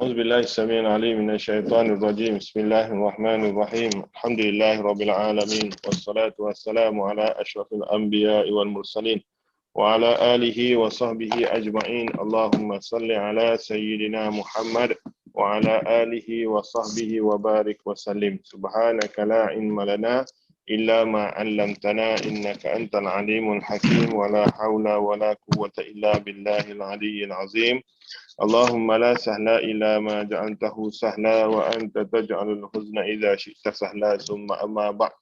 أعوذ بالله السميع العليم من الشيطان الرجيم. بسم الله الرحمن الرحيم. الحمد لله رب العالمين والصلاة والسلام على أشرف الأنبياء والمرسلين وعلى آله وصحبه أجمعين. اللهم صل على سيدنا محمد وعلى آله وصحبه وبارك وسلم. سبحانك لا علم لنا إلا ما علمتنا إنك أنت العليم الحكيم ولا حول ولا قوة إلا بالله العلي العظيم. اللهم لا سهل إلا ما جعلته سهلا وأنت تجعل الحزن إذا شئت سهلا ثم أما بعد.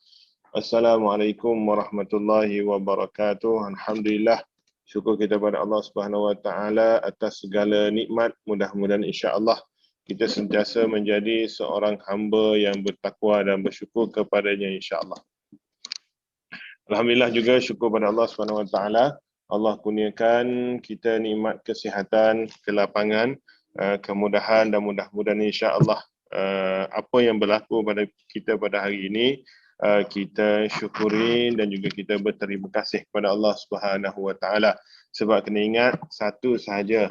Assalamualaikum warahmatullahi wabarakatuh. Alhamdulillah, syukur kita kepada Allah Subhanahu Wa Taala atas segala nikmat. Mudah-mudahan insya-Allah kita sentiasa menjadi seorang hamba yang bertakwa dan bersyukur kepadanya insya-Allah. Alhamdulillah juga syukur pada Allah Subhanahu Wa Taala. Allah kurniakan kita nikmat kesihatan, kelapangan, kemudahan dan mudah-mudahan insya-Allah apa yang berlaku pada kita pada hari ini kita syukuri dan juga kita berterima kasih kepada Allah Subhanahu Wa Taala, sebab kena ingat satu sahaja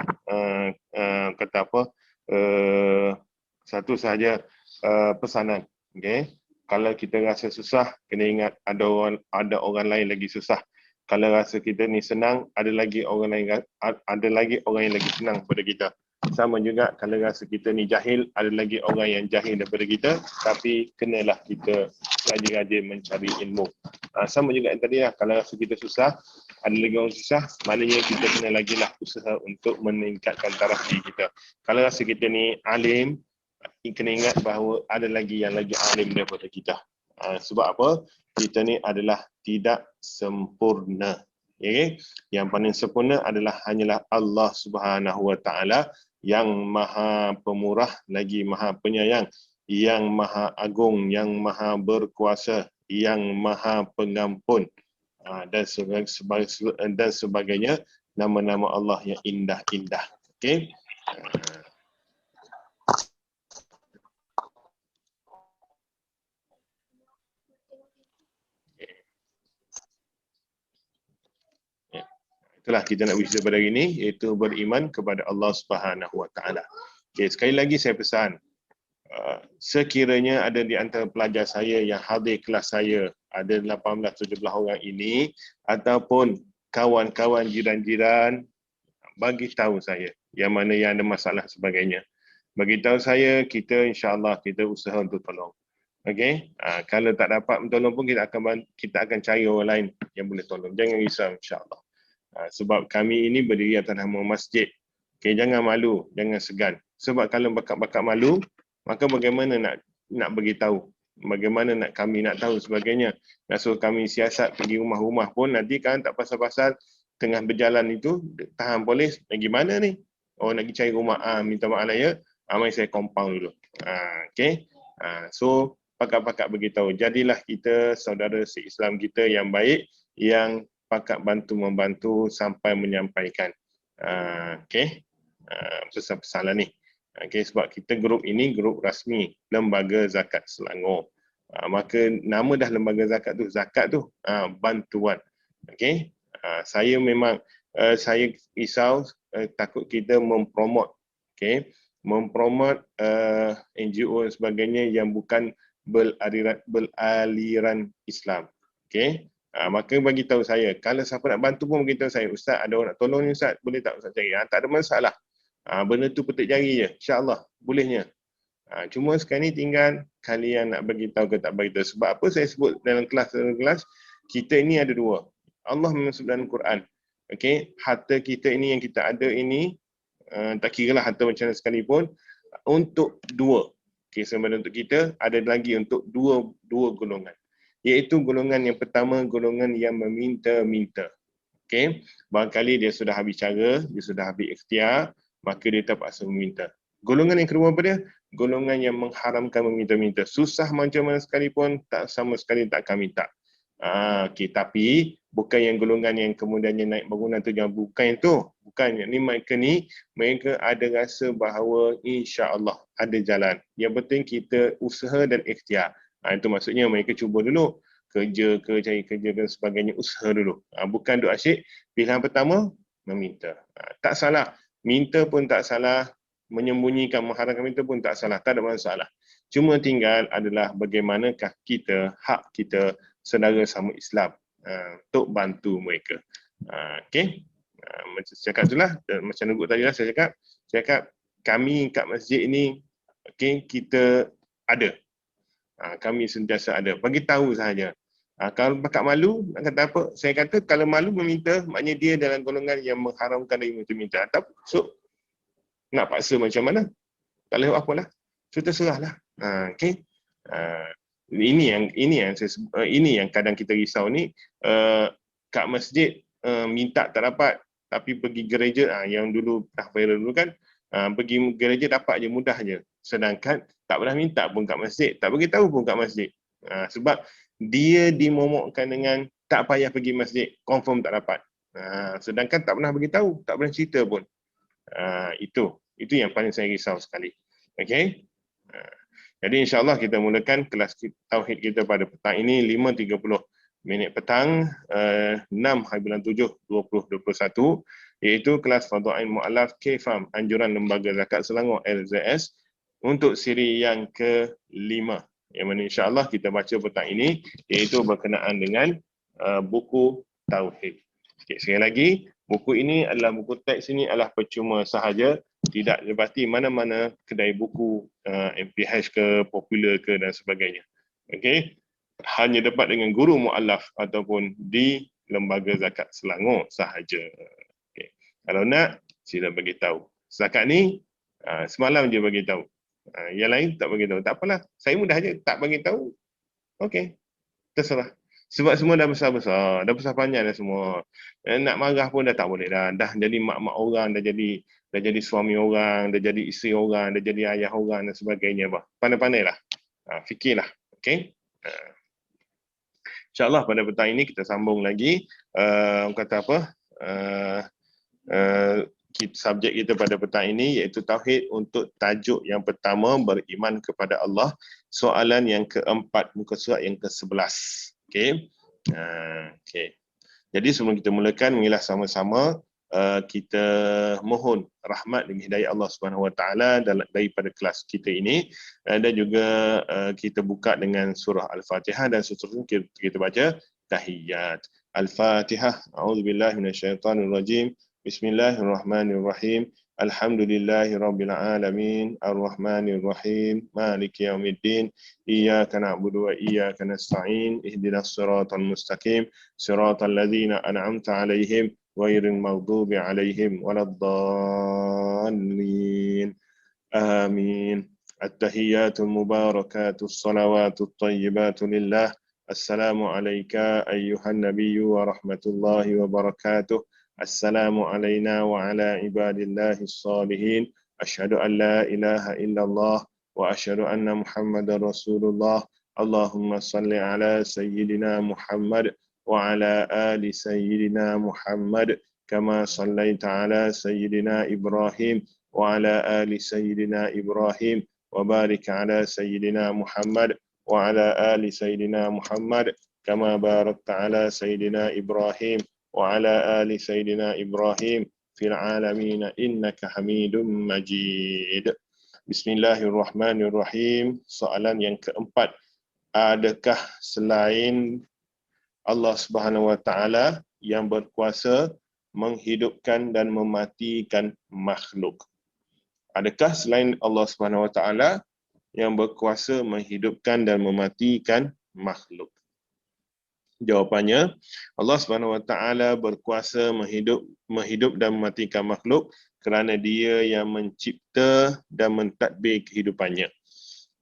pesanan, okey. Kalau kita rasa susah, kena ingat ada orang lain lagi susah. Kalau rasa kita ni senang, ada lagi orang yang lagi senang daripada kita. Sama juga kalau rasa kita ni jahil, ada lagi orang yang jahil daripada kita, tapi kenalah kita rajin-rajin mencari ilmu. Sama juga yang tadi lah, kalau rasa kita susah, ada lagi orang susah, maknanya kita kena lagi lah usaha untuk meningkatkan taraf diri kita. Kalau rasa kita ni alim, kena ingat bahawa ada lagi yang lagi alim daripada kita. Sebab apa? Kita ni adalah tidak sempurna. Okay? Yang paling sempurna adalah hanyalah Allah Subhanahu Wa Taala yang maha pemurah lagi maha penyayang, yang maha agung, yang maha berkuasa, yang maha pengampun dan sebagainya, nama-nama Allah yang indah-indah. Okey. Itulah kita nak bercerita pada hari ini, iaitu beriman kepada Allah Subhanahu Wa Taala. Okay, sekali lagi saya pesan, sekiranya ada di antara pelajar saya yang hadir kelas saya, ada 18-17 orang ini, ataupun kawan-kawan jiran-jiran, bagi tahu saya yang mana yang ada masalah sebagainya. Bagi tahu saya, kita insya-Allah kita usaha untuk tolong. Okey, kalau tak dapat menolong pun kita akan cari orang lain yang boleh tolong. Jangan risau insya-Allah. Sebab kami ini berdiri atas nama masjid. Okay, jangan malu, jangan segan. Sebab kalau bakat-bakat malu, maka bagaimana nak beritahu? Bagaimana kami nak tahu sebagainya? Nak suruh kami siasat pergi rumah-rumah pun, nanti kan tak pasal-pasal tengah berjalan itu, tahan polis, pergi mana ni? Oh, nak pergi cari rumah. Minta maaf lah ya. Mari saya compound dulu. Okay. So, pakat-pakat beritahu. Jadilah kita saudara se-Islam kita yang baik, yang pakat bantu-membantu sampai menyampaikan pesan-pesan lah ni. Sebab kita grup ini grup rasmi Lembaga Zakat Selangor. Maka nama dah Lembaga Zakat tu bantuan. Saya memang saya risau takut kita mempromot mempromot NGO dan sebagainya yang bukan beraliran Islam. Maka bagi tahu saya, kalau siapa nak bantu pun bagi tahu saya, Ustaz ada orang nak tolong ni Ustaz, boleh tak Ustaz cari? Tak ada masalah. Benda tu petik jari je, insya-Allah bolehnya. Cuma sekarang ni tinggal kalian nak bagi tahu ke tak bagi tahu. Sebab apa saya sebut dalam kelas kita ini ada dua. Allah memang sebut dalam Quran. Harta kita ini yang kita ada ini, tak kiralah harta macam mana sekalipun, untuk dua. Sebenarnya untuk kita ada lagi untuk dua golongan. Iaitu golongan yang pertama, golongan yang meminta-minta. Barangkali dia sudah habis cara, dia sudah habis ikhtiar, maka dia terpaksa meminta. Golongan yang kedua apa dia? Golongan yang mengharamkan meminta-minta. Susah macam mana sekalipun, tak sama sekali tak akan minta. Tapi bukan yang golongan yang kemudiannya naik bangunan tu, jangan bukan itu. Bukan, mereka ada rasa bahawa insya-Allah ada jalan. Yang penting kita usaha dan ikhtiar. Itu maksudnya mereka cuba dulu. Kerja ke, cari kerja dan sebagainya, usaha dulu. Bukan duk asyik. Pilihan pertama, meminta. Tak salah. Minta pun tak salah. menyembunyikan, mengharamkan itu pun tak salah, tak ada masalah. Cuma tinggal adalah bagaimanakah kita, hak kita saudara sama Islam untuk bantu mereka. Okey. Macam saya cakap itulah, macam Nuguk tadi lah saya cakap kami kat masjid ini, okey, kita ada. Kami sentiasa ada. Bagi tahu sahaja. Kalau bakal malu, nak kata apa? Saya kata kalau malu meminta, maknanya dia dalam golongan yang mengharamkan dari minta-minta. So, nak paksa macam mana? Tak boleh buat apalah. So, terserahlah. Okey. Ini yang kadang kita risau ni, kat masjid minta tak dapat, tapi pergi gereja, yang dulu dah viral dulu kan, pergi gereja dapat je, mudah je. Sedangkan tak pernah minta pun kat masjid, tak bagi tahu pun kat masjid. Sebab dia dimomokkan dengan tak payah pergi masjid, confirm tak dapat. Sedangkan tak pernah bagi tahu, tak pernah cerita pun. Itu yang paling saya risau sekali. Okey. Jadi insya-Allah kita mulakan kelas tauhid kita pada petang ini 5.30 minit petang 6 hari bulan 7 2021, iaitu kelas Fardhu Ain Mu'allaf KFAM Anjuran Lembaga Zakat Selangor LZS untuk siri yang ke-5, yang mana insya-Allah kita baca petang ini, iaitu berkenaan dengan buku tauhid. Sekali lagi, buku ini adalah buku teks ini adalah percuma sahaja, tidak dapati mana-mana kedai buku MPH ke, Popular ke dan sebagainya. Okey, hanya dapat dengan guru muallaf ataupun di Lembaga Zakat Selangor sahaja. Okey, kalau nak sila bagi tahu. Setakat ni semalam je bagi tahu. Yang lain tak bagi tahu. Tak apalah, saya mudah je tak bagi tahu. Okey, terserah. Sebab semua dah besar-besar, dah besar panjang dah semua. Nak marah pun dah tak boleh dah. Dah jadi mak-mak orang, dah jadi suami orang, dah jadi isteri orang, dah jadi ayah orang dan sebagainya. Pandai-pandailah. Fikirlah. Okey. InsyaAllah pada petang ini kita sambung lagi. Orang kata apa? Subjek kita pada petang ini iaitu Tauhid untuk tajuk yang pertama, beriman kepada Allah. Soalan yang keempat, muka surat yang ke-11. Okey. Okey. Jadi sebelum kita mulakan, mengilah sama-sama, kita mohon rahmat dan hidayah Allah Subhanahu Wa Taala daripada kelas kita ini, dan juga kita buka dengan surah Al-Fatihah dan seterusnya kita baca tahiyat. Al-Fatihah. A'udzubillahi minasyaitonirrajim. Bismillahirrahmanirrahim. Alhamdulillahirabbil alamin. Arrahmanirrahim. Maliki yaumiddin. Iyyaka na'budu wa iyyaka nasta'in. Ihdinas siratal mustaqim. Siratal ladzina an'amta 'alaihim ghairil maghdubi 'alaihim waladdallin. Amin. At-tahiyyatul mubarakatus salawatut thayyibatu lillah. Assalamu alayka ayyuhan nabiyyu wa rahmatullahi wa barakatuh. Assalamu alayna wa ala ibadillahis salihin. Asyhadu an la ilaha illallah wa asyhadu anna Muhammadar Rasulullah. Allahumma salli ala sayyidina Muhammad wa ala ali sayyidina Muhammad kama sallaita ala sayyidina Ibrahim wa ala ali sayyidina Ibrahim wa barik ala sayyidina Muhammad wa ala ali sayyidina Muhammad kama barakta ala sayyidina Ibrahim wa ala ali sayyidina Ibrahim fil alamin innaka Hamidum Majid. Bismillahirrahmanirrahim. Soalan yang keempat, adakah selain Allah Subhanahu Wa Taala yang berkuasa menghidupkan dan mematikan makhluk? Adakah selain Allah Subhanahu Wa Taala yang berkuasa menghidupkan dan mematikan makhluk? Jawapannya, Allah Subhanahu Wa Taala berkuasa menghidup dan mematikan makhluk kerana Dia yang mencipta dan mentadbir kehidupannya.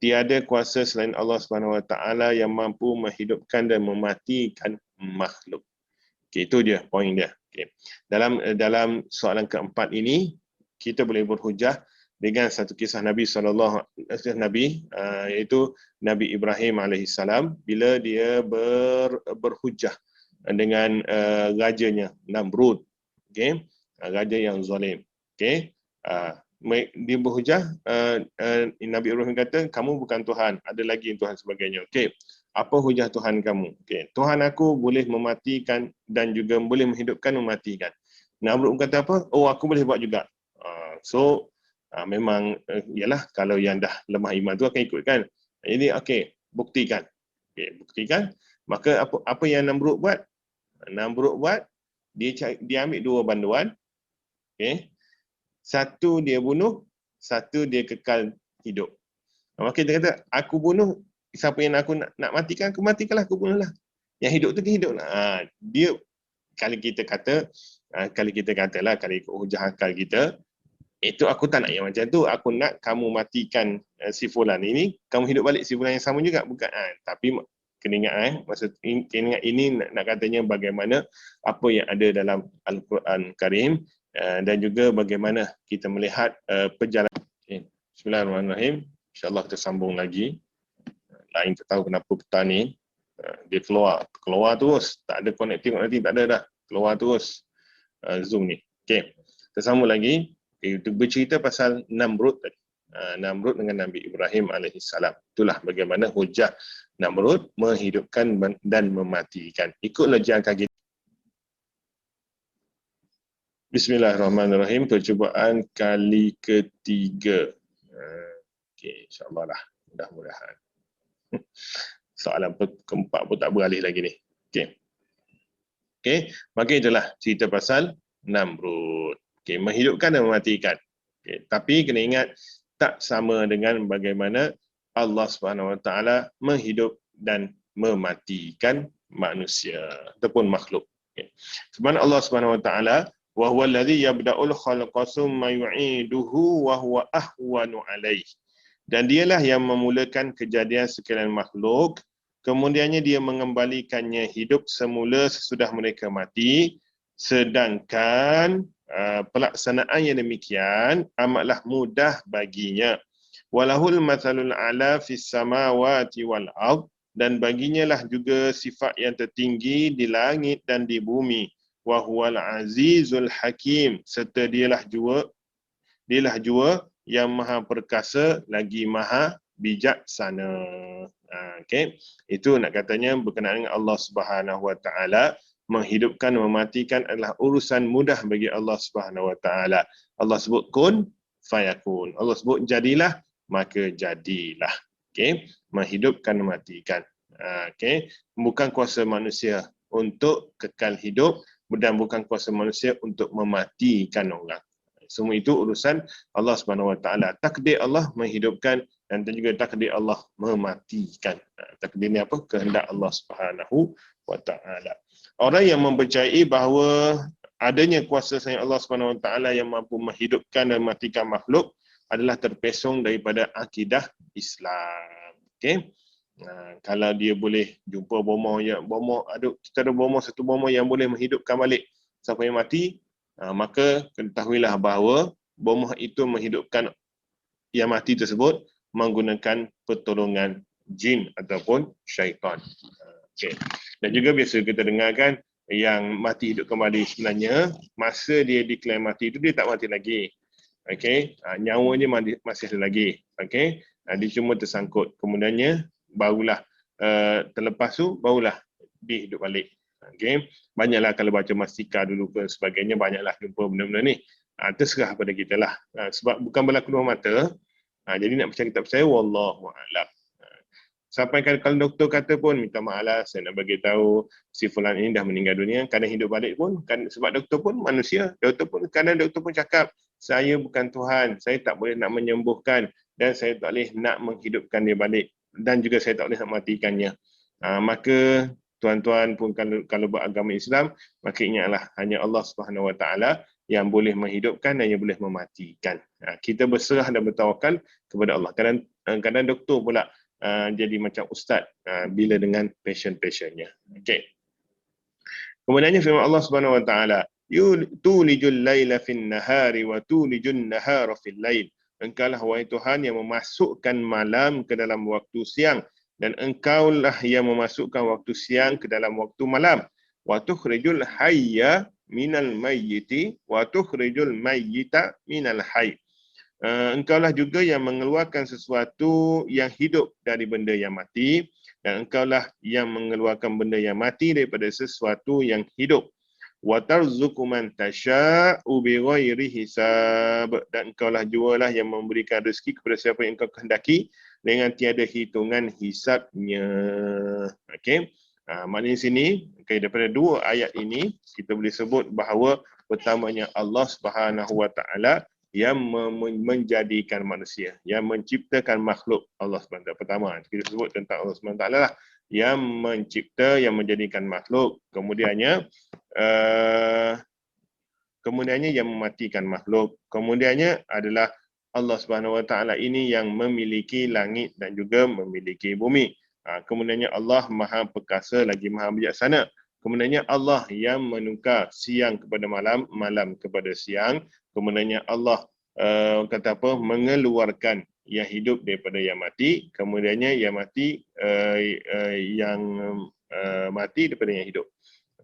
Tiada kuasa selain Allah Subhanahu Wa Taala yang mampu menghidupkan dan mematikan makhluk. Okey, itu dia poin dia. Okey. Dalam soalan keempat ini, kita boleh berhujah dengan satu kisah Nabi iaitu Nabi Ibrahim alaihissalam bila dia berhujah dengan rajanya Namrud, okey, raja yang zalim. Okey, dia berhujah, Nabi Ibrahim kata, kamu bukan Tuhan, ada lagi Tuhan sebagainya. Okey, apa hujah Tuhan kamu? Okey, Tuhan aku boleh mematikan dan juga boleh menghidupkan, mematikan. Namrud kata apa? Oh, aku boleh buat juga. So Memang ialah kalau yang dah lemah iman tu akan ikut kan. Ini okey, buktikan. Okey, buktikan. Maka apa yang Namrud buat? Namrud buat, dia ambil dua banduan. Okey. Satu dia bunuh, satu dia kekal hidup. Maka dia kata, aku bunuh, siapa yang aku nak matikan, aku matikanlah, aku bunuhlah. Yang hidup tu dia hiduplah. Dia kalau kita katalah, kalau ikut hujah akal kita, itu aku tak nak yang macam tu. Aku nak kamu matikan si fulan ini, kamu hidup balik si fulan yang sama juga. Bukan. Tapi kena ingat, kena ingat ini nak katanya bagaimana apa yang ada dalam Al-Quran Karim dan juga bagaimana kita melihat perjalanan. Okay. Bismillahirrahmanirrahim. InsyaAllah kita sambung lagi. Lain tak tahu kenapa petang ni dia keluar terus, tak ada connectivity, tak ada dah, keluar terus Zoom ni. Okey, kita sambung lagi. Kita bercerita pasal Namrud tadi. Namrud dengan Nabi Ibrahim alaihissalam. Itulah bagaimana hujah Namrud menghidupkan dan mematikan. Ikutlah jangka kita. Bismillahirrahmanirrahim. Percubaan kali ketiga. Okey, insyaAllah lah. Mudah-mudahan. Soalan keempat pun tak beralih lagi ni. Okey, maka itulah cerita pasal Namrud. Okey, menghidupkan dan mematikan. Okey, tapi kena ingat tak sama dengan bagaimana Allah Subhanahu Wa Taala menghidup dan mematikan manusia ataupun makhluk. Okey. Sebab Allah Subhanahu Wa Taala wa huwa allazi yabda'ul khalqa tsumma yu'iduhu wa huwa ahwanu alaihi. Dan dialah yang memulakan kejadian sekalian makhluk, kemudiannya dia mengembalikannya hidup semula sesudah mereka mati, sedangkan pelaksanaan yang demikian amatlah mudah baginya. Walahul matsalul a'la fis samawati wal ard, dan baginya lah juga sifat yang tertinggi di langit dan di bumi. Wa huwal azizul hakim, serta dialah jua yang maha perkasa lagi maha bijaksana. Okey, itu nak katanya berkenaan dengan Allah Subhanahu Wa Taala. Menghidupkan dan mematikan adalah urusan mudah bagi Allah Subhanahu Wa Taala. Allah sebut kun fayakun. Allah sebut jadilah, maka jadilah. Okey, menghidupkan dan mematikan. Okey, bukan kuasa manusia untuk kekal hidup dan bukan kuasa manusia untuk mematikan orang. Semua itu urusan Allah Subhanahu Wa Taala. Takdir Allah menghidupkan dan juga takdir Allah mematikan. Takdir ni apa? Kehendak Allah Subhanahu Wa Taala. Orang yang mempercayai bahawa adanya kuasa sayang Allah Subhanahu Wa Taala yang mampu menghidupkan dan mematikan makhluk adalah terpesong daripada akidah Islam. Okey. Kalau dia boleh jumpa kita ada satu bomoh yang boleh menghidupkan balik siapa yang mati, maka ketahuilah bahawa bomoh itu menghidupkan yang mati tersebut menggunakan pertolongan jin ataupun syaitan. Okay. Dan juga biasa kita dengarkan yang mati hidup kembali, sebenarnya masa dia declare mati itu dia tak mati lagi. Okay. Nyawanya masih ada lagi. Okay. Dia cuma tersangkut. Kemudiannya barulah terlepas tu barulah dia hidup balik. Okay. Banyaklah kalau baca mastika dulu ke sebagainya, banyaklah jumpa benda-benda ni. Terserah pada kita lah. Sebab bukan berlaku dua mata. Jadi nak percaya tak percaya, wallahu a'lam. Sampai kalau doktor kata pun, minta maaf lah, saya nak bagi tahu si fulan ini dah meninggal dunia, kadang hidup balik pun, sebab doktor pun manusia. Kadang doktor pun cakap, saya bukan Tuhan, saya tak boleh nak menyembuhkan dan saya tak boleh nak menghidupkan dia balik. Dan juga saya tak boleh nak matikannya. Maka tuan-tuan pun kalau beragama Islam, maka ingatlah hanya Allah Subhanahu Wa Taala yang boleh menghidupkan dan yang boleh mematikan. Kita berserah dan bertawakal kepada Allah. Kadang doktor pula jadi macam ustaz bila dengan passion-passionnya. Okey. Kemudiannya firman Allah Subhanahu Wa Taala, tulijul laila fin nahari wa tulijun nahara fil lail. Engkaulah wahai Tuhan yang memasukkan malam ke dalam waktu siang, dan engkaulah yang memasukkan waktu siang ke dalam waktu malam. Wa tukhrijul hayya minal mayyiti wa tukhrijul mayyita minal hayy. Engkaulah juga yang mengeluarkan sesuatu yang hidup dari benda yang mati, dan engkaulah yang mengeluarkan benda yang mati daripada sesuatu yang hidup. Wa tarzuqu man tasha'u bighairi hisab. Dan engkaulah jualah yang memberikan rezeki kepada siapa yang engkau kehendaki dengan tiada hitungan hisabnya. Okey. Maknanya sini, okay, daripada dua ayat ini, kita boleh sebut bahawa pertamanya Allah Subhanahu Wa Taala yang menjadikan manusia, yang menciptakan makhluk. Allah SWT pertama, kita sebut tentang Allah SWT lah, yang mencipta, yang menjadikan makhluk. Kemudiannya yang mematikan makhluk. Kemudiannya adalah Allah Subhanahu Wa Taala ini yang memiliki langit dan juga memiliki bumi. Kemudiannya Allah Maha Perkasa lagi Maha Bijaksana. Kemudiannya Allah yang menukar siang kepada malam, malam kepada siang. Kemudiannya Allah kata apa, mengeluarkan yang hidup daripada yang mati. Kemudiannya yang mati mati daripada yang hidup.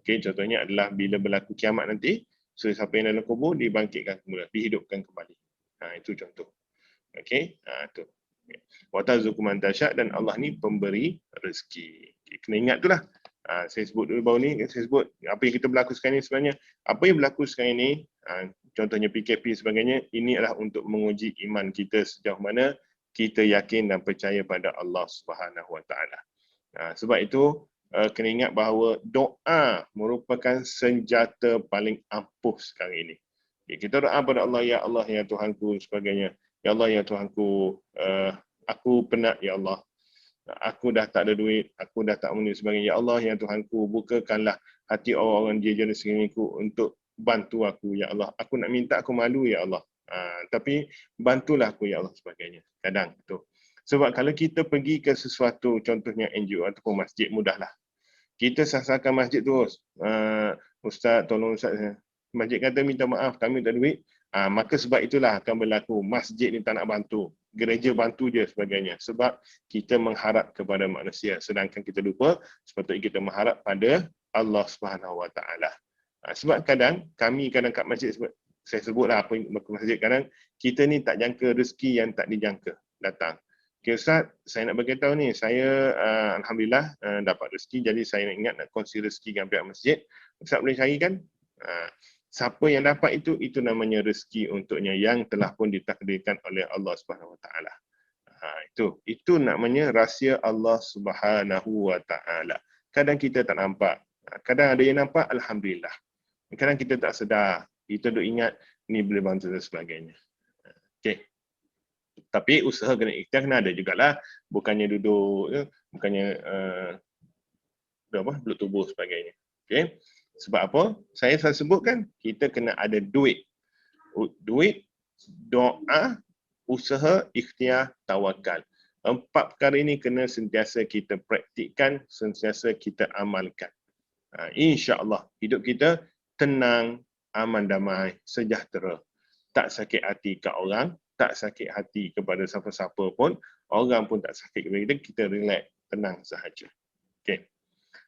Okey, contohnya adalah bila berlaku kiamat nanti, so siapa yang dalam kubur dibangkitkan kembali, dihidupkan kembali. Itu contoh. Okey, tu. Wa tarzuqu man tasya', dan Allah ni pemberi rezeki. Okay, kena ingat itulah. Saya sebut dulu baru ni, saya sebut apa yang kita berlaku sekarang ni sebenarnya. Apa yang berlaku sekarang ni, contohnya PKP sebagainya, ini adalah untuk menguji iman kita sejauh mana kita yakin dan percaya pada Allah Subhanahu Wa Taala. Sebab itu kena ingat bahawa doa merupakan senjata paling ampuh sekarang ini. Okay, kita doa pada Allah, ya Allah, ya Tuhanku, sebagainya. Ya Allah, ya Tuhanku, aku penat, ya Allah. Aku dah tak ada duit, aku dah tak memenuhi sebagainya. Ya Allah, ya Tuhanku, bukakanlah hati orang-orang dia di sekelilingku untuk bantu aku, ya Allah. Aku nak minta, aku malu, ya Allah. Tapi bantulah aku, ya Allah, sebagainya. Kadang tu. Sebab kalau kita pergi ke sesuatu, contohnya NGO ataupun masjid, mudahlah. Kita sasarkan masjid terus. Ustaz, tolong Ustaz. Masjid kata minta maaf, kami tak ada duit. Maka sebab itulah akan berlaku. Masjid ni tak nak bantu. Gereja bantu je sebagainya. Sebab kita mengharap kepada manusia. Sedangkan kita lupa, sepatutnya kita mengharap pada Allah Subhanahu Wa Taala. Sebab kadang, kami kadang kat masjid, saya sebutlah apa yang berlaku masjid, kadang kita ni tak jangka rezeki yang tak dijangka datang. Okay, Ustaz, saya nak beritahu ni, saya Alhamdulillah dapat rezeki, jadi saya nak ingat nak kongsi rezeki dengan pihak masjid. Ustaz boleh cari kan? Siapa yang dapat itu namanya rezeki untuknya yang telah pun ditakdirkan oleh Allah Subhanahu Wa Taala. Itu namanya rahsia Allah Subhanahu Wa Taala. Kadang kita tak nampak, kadang ada yang nampak, Alhamdulillah. Kadang kita tak sedar, kita duk ingat ni boleh bantu dan sebagainya. Okay. Tapi usaha kena ikhtiar, kena ada jugalah. Bukannya duduk, bukannya duduk tubuh sebagainya. Okay. Sebab apa? Saya selalu sebutkan, kita kena ada duit. Duit, doa, usaha, ikhtiar, tawakal. 4 perkara ini kena sentiasa kita praktikkan, sentiasa kita amalkan. InsyaAllah, hidup kita tenang, aman, damai, sejahtera. Tak sakit hati kat orang, tak sakit hati kepada siapa-siapa pun, orang pun tak sakit kepada kita relax, tenang sahaja. Okay.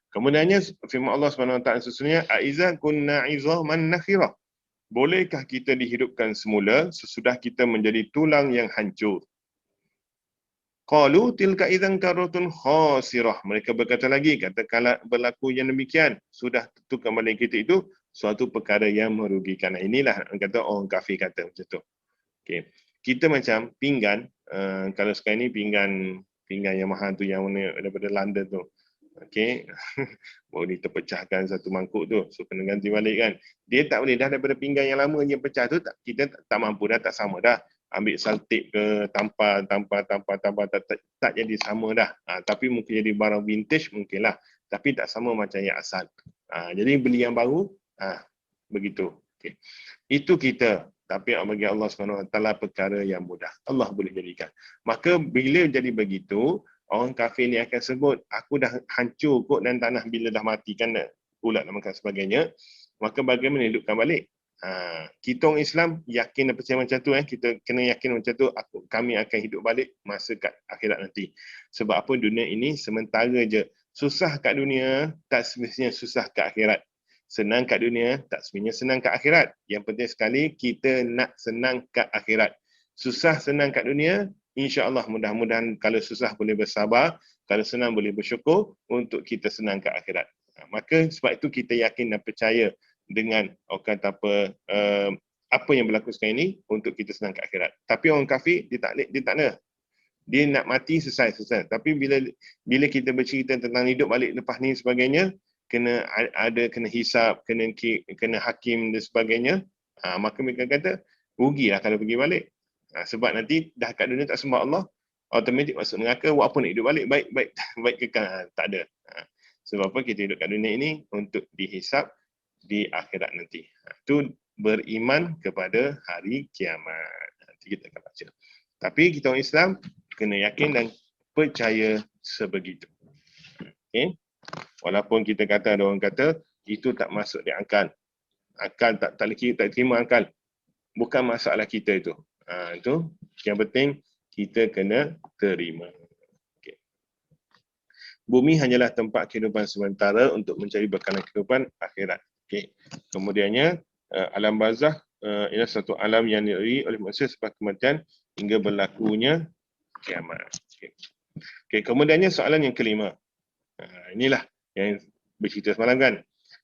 Kemudiannya firman Allah SWT sesungguhnya, Aiza kunna izaman nakhirah. Bolehkah kita dihidupkan semula sesudah kita menjadi tulang yang hancur? Qalu tilka idzan karatun khasirah. Mereka berkata lagi, katakanlah berlaku yang demikian, sudah tentu kembali kita itu suatu perkara yang merugikan. Inilah kata orang kafir kata macam tu. Okay. Kita macam pinggan, kalau sekarang ni pinggan yang mahal tu, yang mana daripada London tu. Okey. Boleh terpecahkan satu mangkuk tu, so kena ganti balik kan. Dia tak boleh dah, daripada pinggan yang lama yang pecah tu, kita tak mampu dah, tak sama dah. Ambil saltip ke, tampal, tak jadi sama dah. Tapi mungkin jadi barang vintage mungkinlah. Tapi tak sama macam yang asal. Jadi beli yang baru, begitu. Okay. Itu kita. Tapi bagi Allah SWT perkara yang mudah. Allah boleh jadikan. Maka bila jadi begitu, orang kafir ni akan sebut, aku dah hancur kot dan tanah bila dah mati kan, ulat dan sebagainya. Maka bagaimana hidupkan balik? Kita orang Islam yakin dan percaya macam tu. Kita kena yakin macam tu, kami akan hidup balik masa kat akhirat nanti. Sebab apa? Dunia ini sementara je. Susah kat dunia, tak semestinya susah kat akhirat. Senang kat dunia, tak semestinya senang kat akhirat. Yang penting sekali, kita nak senang kat akhirat. Susah senang kat dunia, InsyaAllah mudah-mudahan kalau susah boleh bersabar, kalau senang boleh bersyukur untuk kita senang ke akhirat. Maka sebab itu kita yakin dan percaya dengan orang kata apa yang berlaku sekarang ini untuk kita senang ke akhirat. Tapi orang kafir dia tak ada. Dia nak mati selesai. Tapi bila kita bercerita tentang hidup balik lepas ni sebagainya, kena hisap, kena hakim dan sebagainya, maka mereka kata rugilah kalau pergi balik. Sebab nanti dah kat dunia tak sembah Allah, automatik masuk neraka, buat apa nak hidup balik, baik kekal, tak ada. Sebab apa kita hidup kat dunia ini untuk dihisap di akhirat nanti. Itu beriman kepada hari kiamat. Nanti kita akan baca. Tapi kita orang Islam kena yakin dan percaya sebegitu. Okay? Walaupun kita kata, ada orang kata itu tak masuk di akal. Akal tak terima akal. Bukan masalah kita itu. Itu yang penting kita kena terima. Okay. Bumi hanyalah tempat kehidupan sementara untuk mencari bekalan kehidupan akhirat. Okay. Kemudiannya alam barzakh ialah satu alam yang dilalui oleh manusia selepas kematian hingga berlakunya kiamat. Okay. Kemudiannya soalan yang kelima. Inilah yang bercerita semalam kan.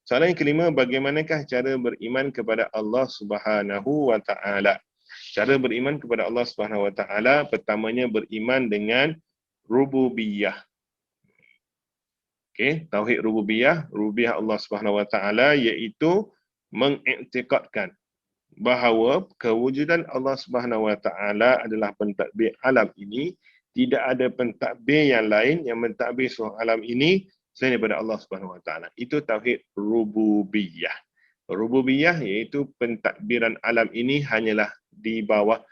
Soalan yang kelima, bagaimanakah cara beriman kepada Allah Subhanahu wa taala? Cara beriman kepada Allah Subhanahu wa taala, pertamanya beriman dengan rububiyah. Okey, tauhid rububiyah Allah Subhanahu wa taala iaitu mengiktikadkan bahawa kewujudan Allah Subhanahu wa taala adalah pentadbir alam ini. Tidak ada pentadbir yang lain yang mentadbir seluruh alam ini selain daripada Allah Subhanahu wa taala. Itu tauhid rububiyah. Rububiyah iaitu pentadbiran alam ini hanyalah di bawah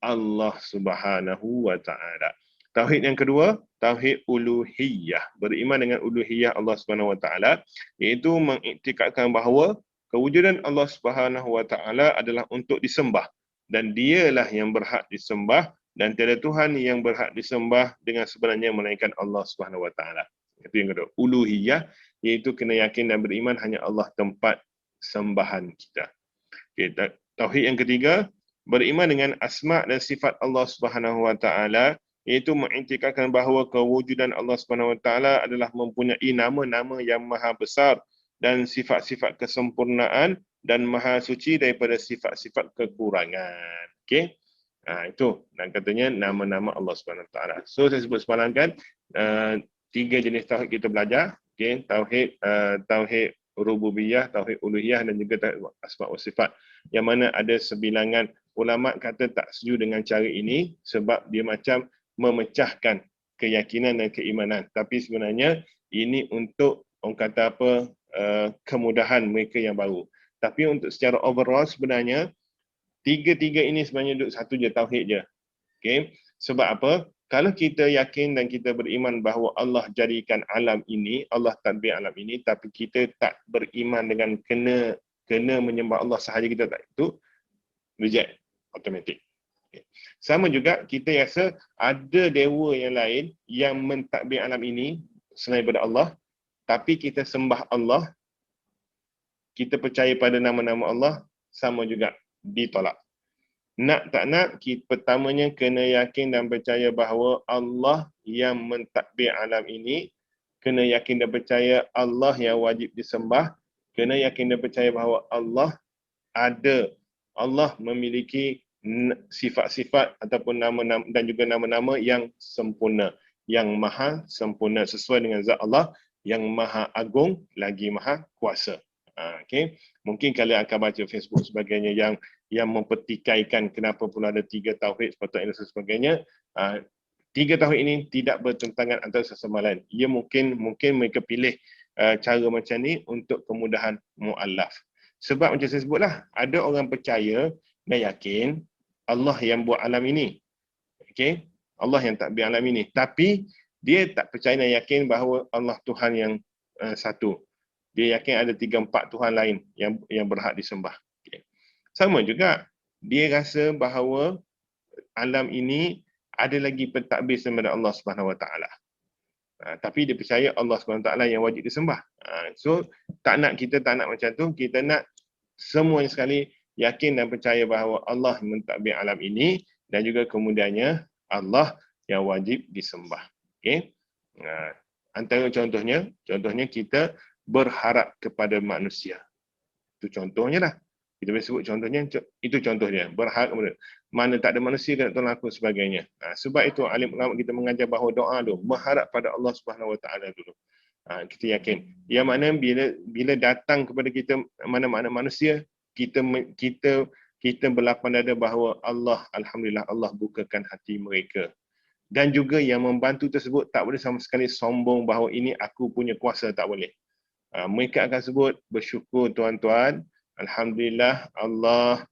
Allah Subhanahu wa taala. Tauhid yang kedua, tauhid uluhiyah. Beriman dengan uluhiyah Allah Subhanahu wa taala iaitu mengiktikadkan bahawa kewujudan Allah Subhanahu wa taala adalah untuk disembah dan dialah yang berhak disembah dan tiada Tuhan yang berhak disembah dengan sebenarnya melainkan Allah Subhanahu wa taala. Itu yang kedua, uluhiyah iaitu kena yakin dan beriman hanya Allah tempat sembahan kita. Okay, tauhid yang ketiga, beriman dengan asma dan sifat Allah Subhanahu wa taala iaitu mengiktikadkan bahawa kewujudan Allah Subhanahu wa taala adalah mempunyai nama-nama yang maha besar dan sifat-sifat kesempurnaan dan maha suci daripada sifat-sifat kekurangan. Okey. Itu dan katanya nama-nama Allah Subhanahu wa taala. So saya sebut semalam kan 3 jenis tauhid kita belajar. Okey, tauhid rububiyah, tauhid uluhiyah dan juga tauhid asma wa sifat. Yang mana ada sebilangan ulama kata tak setuju dengan cara ini sebab dia macam memecahkan keyakinan dan keimanan. Tapi sebenarnya ini untuk orang kata kemudahan mereka yang baru. Tapi untuk secara overall sebenarnya tiga-tiga ini sebenarnya duduk satu je, tauhid je. Okay? Sebab apa? Kalau kita yakin dan kita beriman bahawa Allah jadikan alam ini, Allah tadbir alam ini, tapi kita tak beriman dengan kena menyembah Allah sahaja, kita tak, itu reject, automatic. Okay. Sama juga kita rasa ada dewa yang lain yang mentadbir alam ini selain daripada Allah, tapi kita sembah Allah, kita percaya pada nama-nama Allah, sama juga ditolak. Nak tak nak, pertamanya kena yakin dan percaya bahawa Allah yang mentadbir alam ini, kena yakin dan percaya Allah yang wajib disembah, kena yakin dan percaya bahawa Allah ada, Allah memiliki sifat-sifat ataupun nama-nama dan juga nama-nama yang sempurna, yang maha sempurna sesuai dengan zat Allah yang maha agung lagi maha kuasa. Okay. Mungkin kalian akan baca Facebook sebagainya yang mempertikaikan kenapa pula ada 3 tauhid sepatutnya dan sebagainya. 3 tauhid ini tidak bertentangan antara sesama lain. Ia mungkin mereka pilih cara macam ni untuk kemudahan mu'allaf. Sebab macam saya sebutlah, ada orang percaya dan yakin Allah yang buat alam ini. Okay? Allah yang takbir alam ini. Tapi dia tak percaya dan yakin bahawa Allah Tuhan yang satu. Dia yakin ada 3-4 Tuhan lain yang berhak disembah. Okay. Sama juga, dia rasa bahawa alam ini ada lagi pentadbir selain Allah Subhanahu wa taala. Tapi dia percaya Allah Subhanahu wa taala yang wajib disembah. So kita tak nak macam tu, kita nak semuanya sekali yakin dan percaya bahawa Allah mentadbir alam ini dan juga kemudiannya Allah yang wajib disembah. Okey. Antara contohnya kita berharap kepada manusia. Itu contohnya lah. Kita boleh sebut contohnya, itu contohnya. Berharap kepada mana tak ada manusia yang nak tolong aku sebagainya. Sebab itu alim ulama kita mengajar bahawa doa tu berharap pada Allah Subhanahu Wa Taala dulu. Kita yakin. Yang mana bila datang kepada kita mana-mana manusia, kita berlapang dada bahawa Allah, alhamdulillah Allah bukakan hati mereka. Dan juga yang membantu tersebut tak boleh sama sekali sombong bahawa ini aku punya kuasa, tak boleh. Mereka akan sebut bersyukur tuan-tuan, alhamdulillah Allah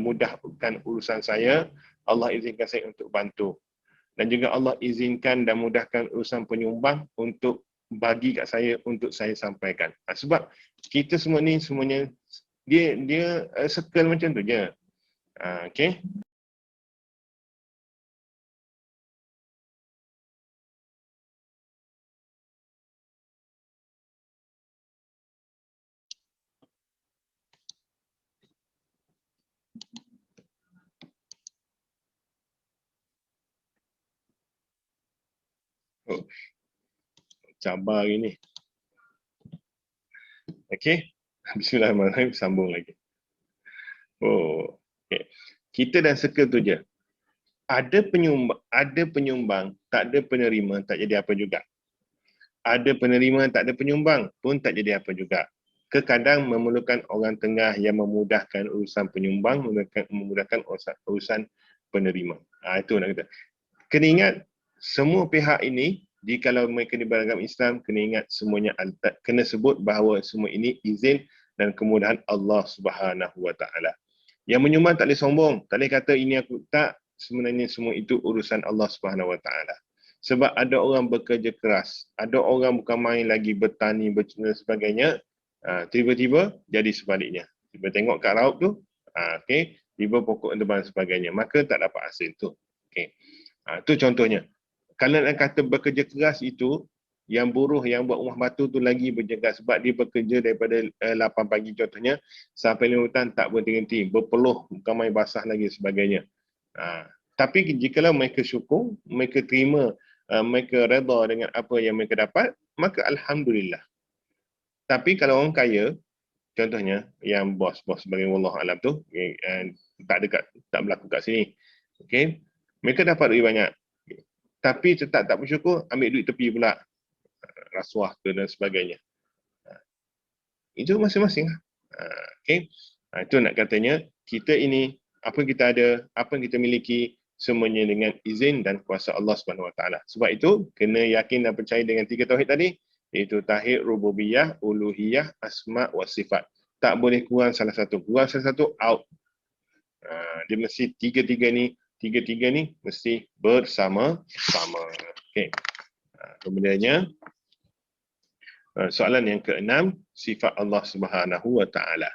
mudahkan urusan saya, Allah izinkan saya untuk bantu. Dan juga Allah izinkan dan mudahkan urusan penyumbang untuk bagi kat saya untuk saya sampaikan. Sebab kita semua ni semuanya dia circle macam tu je. Okay. Oh, cabar hari ni. Okay. Bismillahirrahmanirrahim. Sambung lagi. Oh, okay. Kita dan circle tu je. Ada penyumbang, tak ada penerima, tak jadi apa juga. Ada penerima, tak ada penyumbang pun tak jadi apa juga. Kadang memerlukan orang tengah yang memudahkan urusan penyumbang, memudahkan urusan penerima. Itu nak kata. Kena ingat, semua pihak ini, jikalau mereka di beragam Islam, kena ingat semuanya, kena sebut bahawa semua ini izin dan kemudahan Allah Subhanahu Wa Taala. Yang menyumbang tak boleh sombong, tak boleh kata ini aku tak, sebenarnya semua itu urusan Allah Subhanahu Wa Taala. Sebab ada orang bekerja keras, ada orang bukan main lagi bertani, dan sebagainya, tiba-tiba jadi sebaliknya. Tiba tengok kat laut tu, okay, tiba pokok tebang sebagainya, maka tak dapat hasil tu. Okay. Itu contohnya. Kalau nak kata bekerja keras itu, yang buruh yang buat rumah batu tu lagi berjaga sebab dia bekerja daripada 8 pagi contohnya sampai 5 hutan tak berhenti, berpeluh, bukan main basah lagi sebagainya. Tapi jikalau mereka syukur, mereka terima, mereka redha dengan apa yang mereka dapat, maka alhamdulillah. Tapi kalau orang kaya, contohnya yang bos-bos sebagai wallah alam tu, tak berlaku kat sini. Okay. Mereka dapat duit banyak. Tapi tetap tak bersyukur, ambil duit tepi pula. Rasuah ke dan sebagainya. Itu masing-masing. Okay. Itu nak katanya, kita ini, apa yang kita ada, apa yang kita miliki, semuanya dengan izin dan kuasa Allah Subhanahu Wa Taala. Sebab itu, kena yakin dan percaya dengan 3 tauhid tadi, iaitu tauhid rububiyah, uluhiyah, asma' wa sifat. Tak boleh kurang salah satu. Kurang salah satu, out. Dia mesti tiga-tiga ni mesti bersama-sama. Okay. Kemudiannya, soalan yang ke-6, sifat Allah Subhanahu Wa Taala.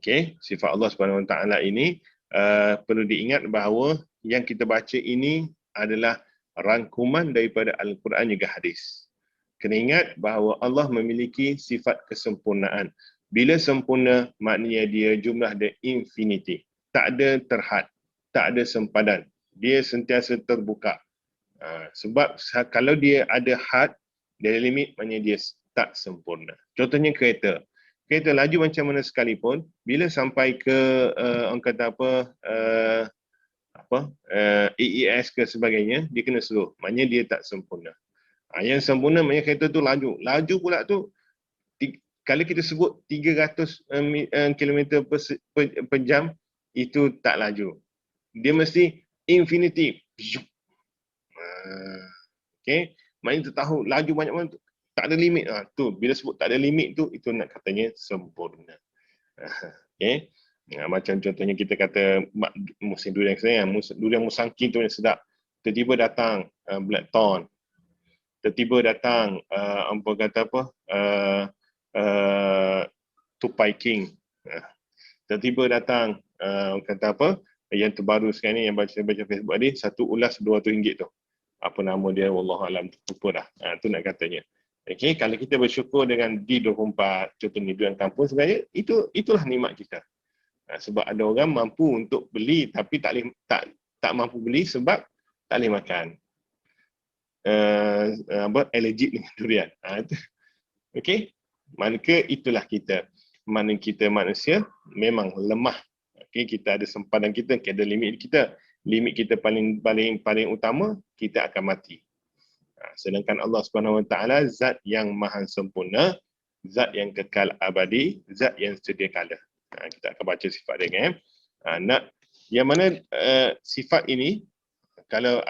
Okay, sifat Allah Subhanahu Wa Taala ini perlu diingat bahawa yang kita baca ini adalah rangkuman daripada Al-Quran juga hadis. Kena ingat bahawa Allah memiliki sifat kesempurnaan. Bila sempurna, maknanya dia jumlah dia infinity. Tak ada terhad, tak ada sempadan. Dia sentiasa terbuka. Sebab kalau dia ada had, dia ada limit, maknanya dia tak sempurna. Contohnya kereta. Kereta laju macam mana sekalipun, bila sampai ke orang kata AES ke sebagainya, dia kena slow. Maknanya dia tak sempurna. Yang sempurna maknanya kereta tu laju. Laju pula tu, kalau kita sebut 300 km per jam, itu tak laju. Dia mesti infinity. Okay. Maknanya tu tahu laju banyak mana tu. Tak ada limit. Tu bila sebut tak ada limit tu, itu nak katanya sempurna. Okay. Macam contohnya kita kata musim durian saya, durian musangking tu yang sedap. Tiba-tiba datang blackthorn. Tiba-tiba datang tupai king. Tiba-tiba datang kata apa yang terbaru sekarang ni yang baca Facebook tadi, satu ulas RM200 tu. Apa nama dia, wallahualam, lupa dah. Tu nak katanya. Okay, kalau kita bersyukur dengan D24, contohnya durian kampung sebenarnya, itulah nikmat kita. Sebab ada orang mampu untuk beli tapi tak mampu beli sebab tak boleh makan. Allergic dengan durian. Okay, maka itulah kita. Mana kita manusia memang lemah. Okey, kita ada sempadan kita, ada limit kita. Limit kita paling utama, kita akan mati. Sedangkan Allah Subhanahu Wa Taala zat yang maha sempurna, zat yang kekal abadi, zat yang sedia kala. Kita akan baca sifat dia kan. Yang mana sifat ini kalau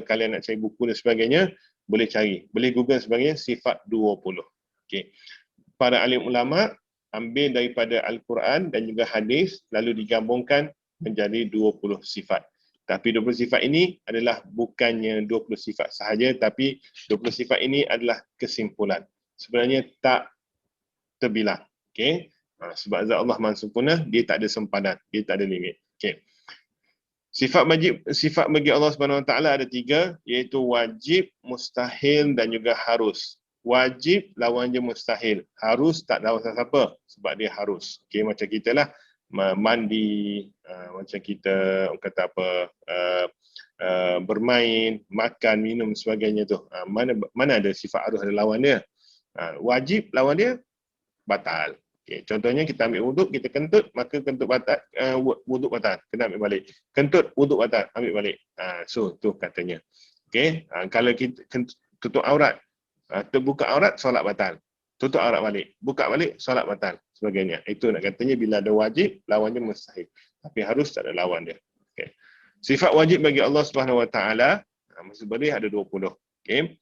kalian nak cari buku dan sebagainya, boleh cari, boleh Google sebagainya, sifat 20. Okey. Para alim ulama ambil daripada Al-Quran dan juga hadis lalu digabungkan menjadi 20 sifat. Tapi 20 sifat ini adalah bukannya 20 sifat sahaja, tapi 20 sifat ini adalah kesimpulan. Sebenarnya tak terbilang. Okey. Sebab zat Allah Maha Sempurna, dia tak ada sempadan, dia tak ada limit. Okey. Sifat bagi Allah Subhanahu Wa Taala ada 3, iaitu wajib, mustahil dan juga harus. Wajib lawan je mustahil. Harus tak lawan siapa sebab dia harus. Okey, macam kita lah mandi, macam kita kata apa, bermain, makan, minum sebagainya tu. Mana ada sifat harus ada lawan dia. Wajib lawan dia batal. Okay. Contohnya kita ambil wuduk, kita kentut, maka kentut batal, wuduk batal, kena ambil balik. Kentut, wuduk batal, ambil balik. So tu katanya. Okay. Kalau kita tutup aurat, terbuka aurat, solat batal. Tutup aurat balik, buka balik, solat batal, sebagainya. Itu nak katanya bila ada wajib, lawannya mustahil. Tapi harus tak ada lawan dia. Okay. Sifat wajib bagi Allah Subhanahu Wa Taala, masa boleh ada 20. Okay.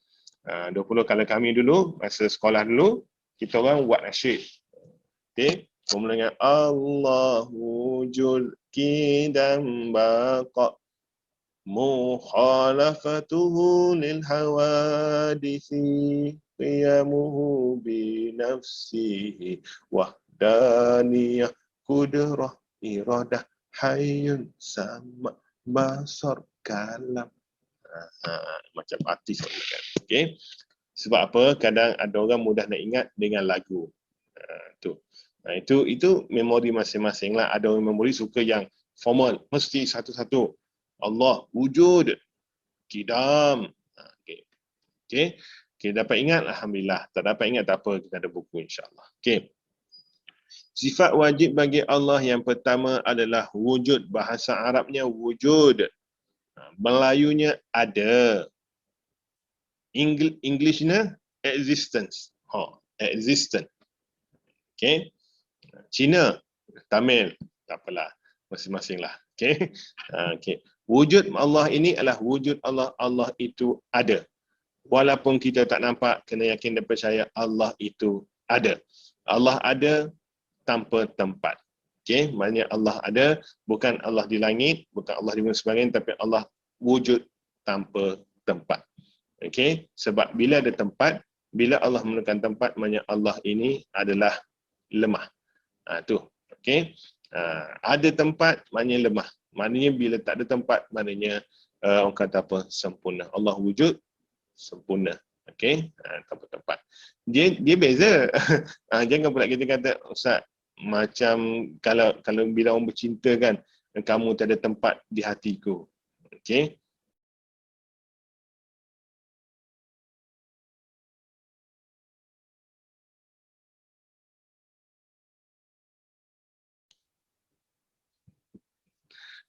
20 kalau kami dulu, masa sekolah dulu, kita orang buat nasyid. Okay. Mula dengan Allahu wujud kidam baqa mukhalafatuhu lil hawadisi qiyamuhu bi nafsihi wahdaniyah kudrah iradah hayyun sama basar kalam. Macam artis kan. Okay. Sebab apa? Kadang ada orang mudah nak ingat dengan lagu. Itu memori masing-masing lah. Ada orang memori suka yang formal, mesti satu-satu. Allah wujud kidam. Okay. Dapat ingat, alhamdulillah. Tak dapat ingat tak apa, kita ada buku insya-Allah. Okay. Sifat wajib bagi Allah yang pertama adalah wujud. Bahasa Arabnya wujud. Melayunya ada. Englishnya existence. Existent. Okay. Cina, Tamil, tak apalah, masing-masing lah. Okay. Okay. Wujud Allah ini adalah wujud Allah. Allah itu ada. Walaupun kita tak nampak, kena yakin dan percaya Allah itu ada. Allah ada tanpa tempat. Okay. Maknanya Allah ada, bukan Allah di langit, bukan Allah di mana sebagainya, tapi Allah wujud tanpa tempat. Okay. Sebab bila ada tempat, bila Allah menemukan tempat, maknanya Allah ini adalah lemah. Tu. Okay. Ada tempat, maknanya lemah. Maknanya bila tak ada tempat, maknanya orang kata apa? Sempurna. Allah wujud sempurna. Okay. Tanpa tempat. Dia beza. Jangan pula kita kata, Ustaz, macam kalau bila orang bercinta kan, kamu tak ada tempat di hatiku. Okay.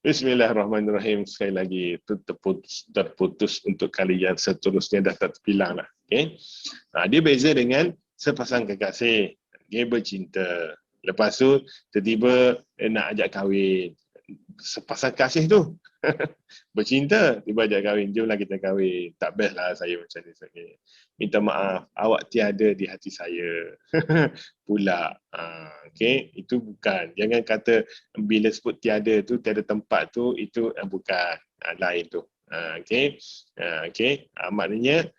Bismillahirrahmanirrahim. Sekali lagi, itu terputus untuk kalian seterusnya dah tak terbilang lah. Okay. Dia beza dengan sepasang kekasih. Dia bercinta. Lepas tu, tiba-tiba nak ajak kahwin. Sepasang kasih tu bercinta, tiba ajak kahwin. Jomlah kita kahwin. Tak best lah saya macam ni. Minta maaf, awak tiada di hati saya. Pula. Okay. Itu bukan. Jangan kata bila sebut tiada tu, tiada tempat tu, itu bukan. Lain tu. Okay. Okay. Maknanya,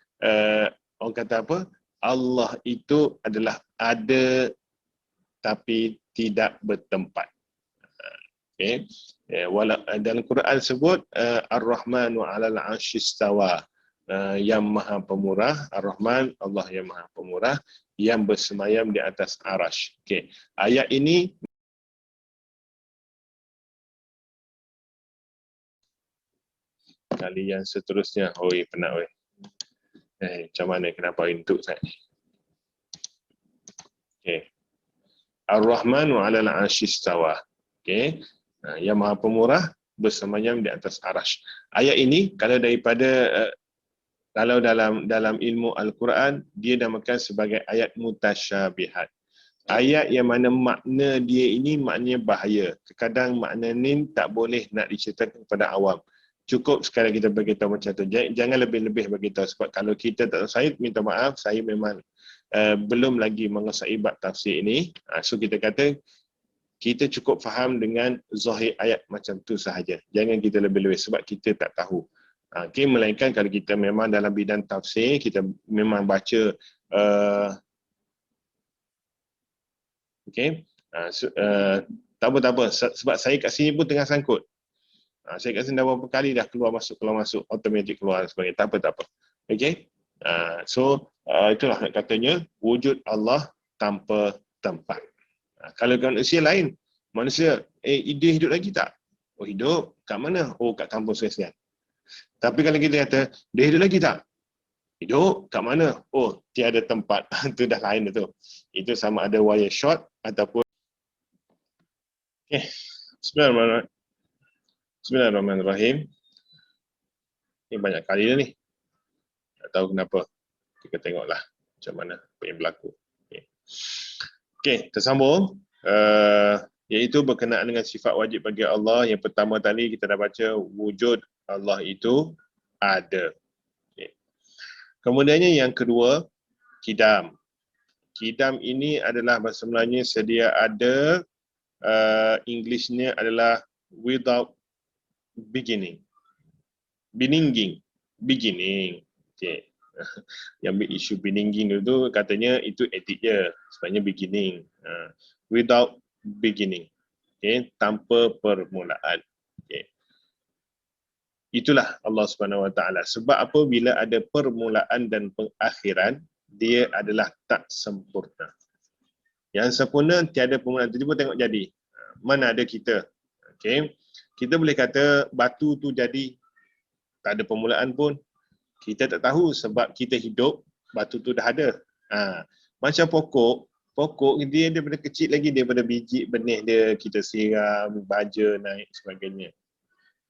orang kata apa? Allah itu adalah ada tapi tidak bertempat. Okay. Dalam Quran sebut Ar-Rahmanu 'alal 'arsy istawa. Yang Maha Pemurah, Ar-Rahman, Allah yang Maha Pemurah, yang bersemayam di atas arasy. Okay. Ayat ini kali yang seterusnya. Oi, penat oi. Macam mana kenapa intuk saya? Okay. Ar-Rahmanu 'alal 'arsy istawa. Okey. Yang Maha Pemurah bersemayam di atas arasy. Ayat ini kalau daripada kalau dalam ilmu Al-Quran dia namakan sebagai ayat mutasyabihat. Ayat yang mana makna dia ini maknanya bahaya. Kadang makna ni tak boleh nak diceritakan kepada awam. Cukup sekali kita beritahu macam tu. Jangan lebih-lebih beritahu. Sebab kalau kita tak tahu, saya minta maaf, saya memang belum lagi menguasai bab tafsir ini. So kita kata, kita cukup faham dengan zahir ayat macam tu sahaja. Jangan kita lebih-lebih sebab kita tak tahu. Okay, melainkan kalau kita memang dalam bidang tafsir, kita memang baca okay. Tak apa. Sebab saya kat sini pun tengah sangkut. Saya kat sini dah berapa kali dah keluar masuk, automatik keluar sebagainya. Tak apa. Okay. Itulah nak katanya, wujud Allah tanpa tempat. Kalau manusia lain, manusia, dia hidup lagi tak? Oh hidup, kat mana? Oh kat kampung sekian. Tapi kalau kita kata, dia hidup lagi tak? Hidup, kat mana? Oh, tiada tempat. Itu dah lain tu. Itu sama ada wire short ataupun Bismillahirrahmanirrahim. Ini banyak kali dah ni. Tak tahu kenapa. Kita tengoklah macam mana apa yang berlaku. Okey, tersambung. Iaitu berkenaan dengan sifat wajib bagi Allah. Yang pertama tadi kita dah baca wujud Allah itu ada. Okay. Kemudiannya yang kedua, kidam. Kidam ini adalah bahasa Melayunya sedia ada, Englishnya adalah without beginning. Beginning. Okay. Yang isu beginning itu katanya itu edit je. Sebenarnya beginning. Without beginning. Okay. Tanpa permulaan. Okay. Itulah Allah Subhanahu Wa Taala. Sebab apa? Bila ada permulaan dan pengakhiran, dia adalah tak sempurna. Yang sempurna tiada permulaan. Tiba-tiba tengok jadi. Mana ada kita? Okay. Kita boleh kata batu tu jadi tak ada permulaan pun. Kita tak tahu sebab kita hidup, batu tu dah ada. Macam pokok dia daripada kecil lagi, daripada biji benih dia, kita siram, baja naik sebagainya.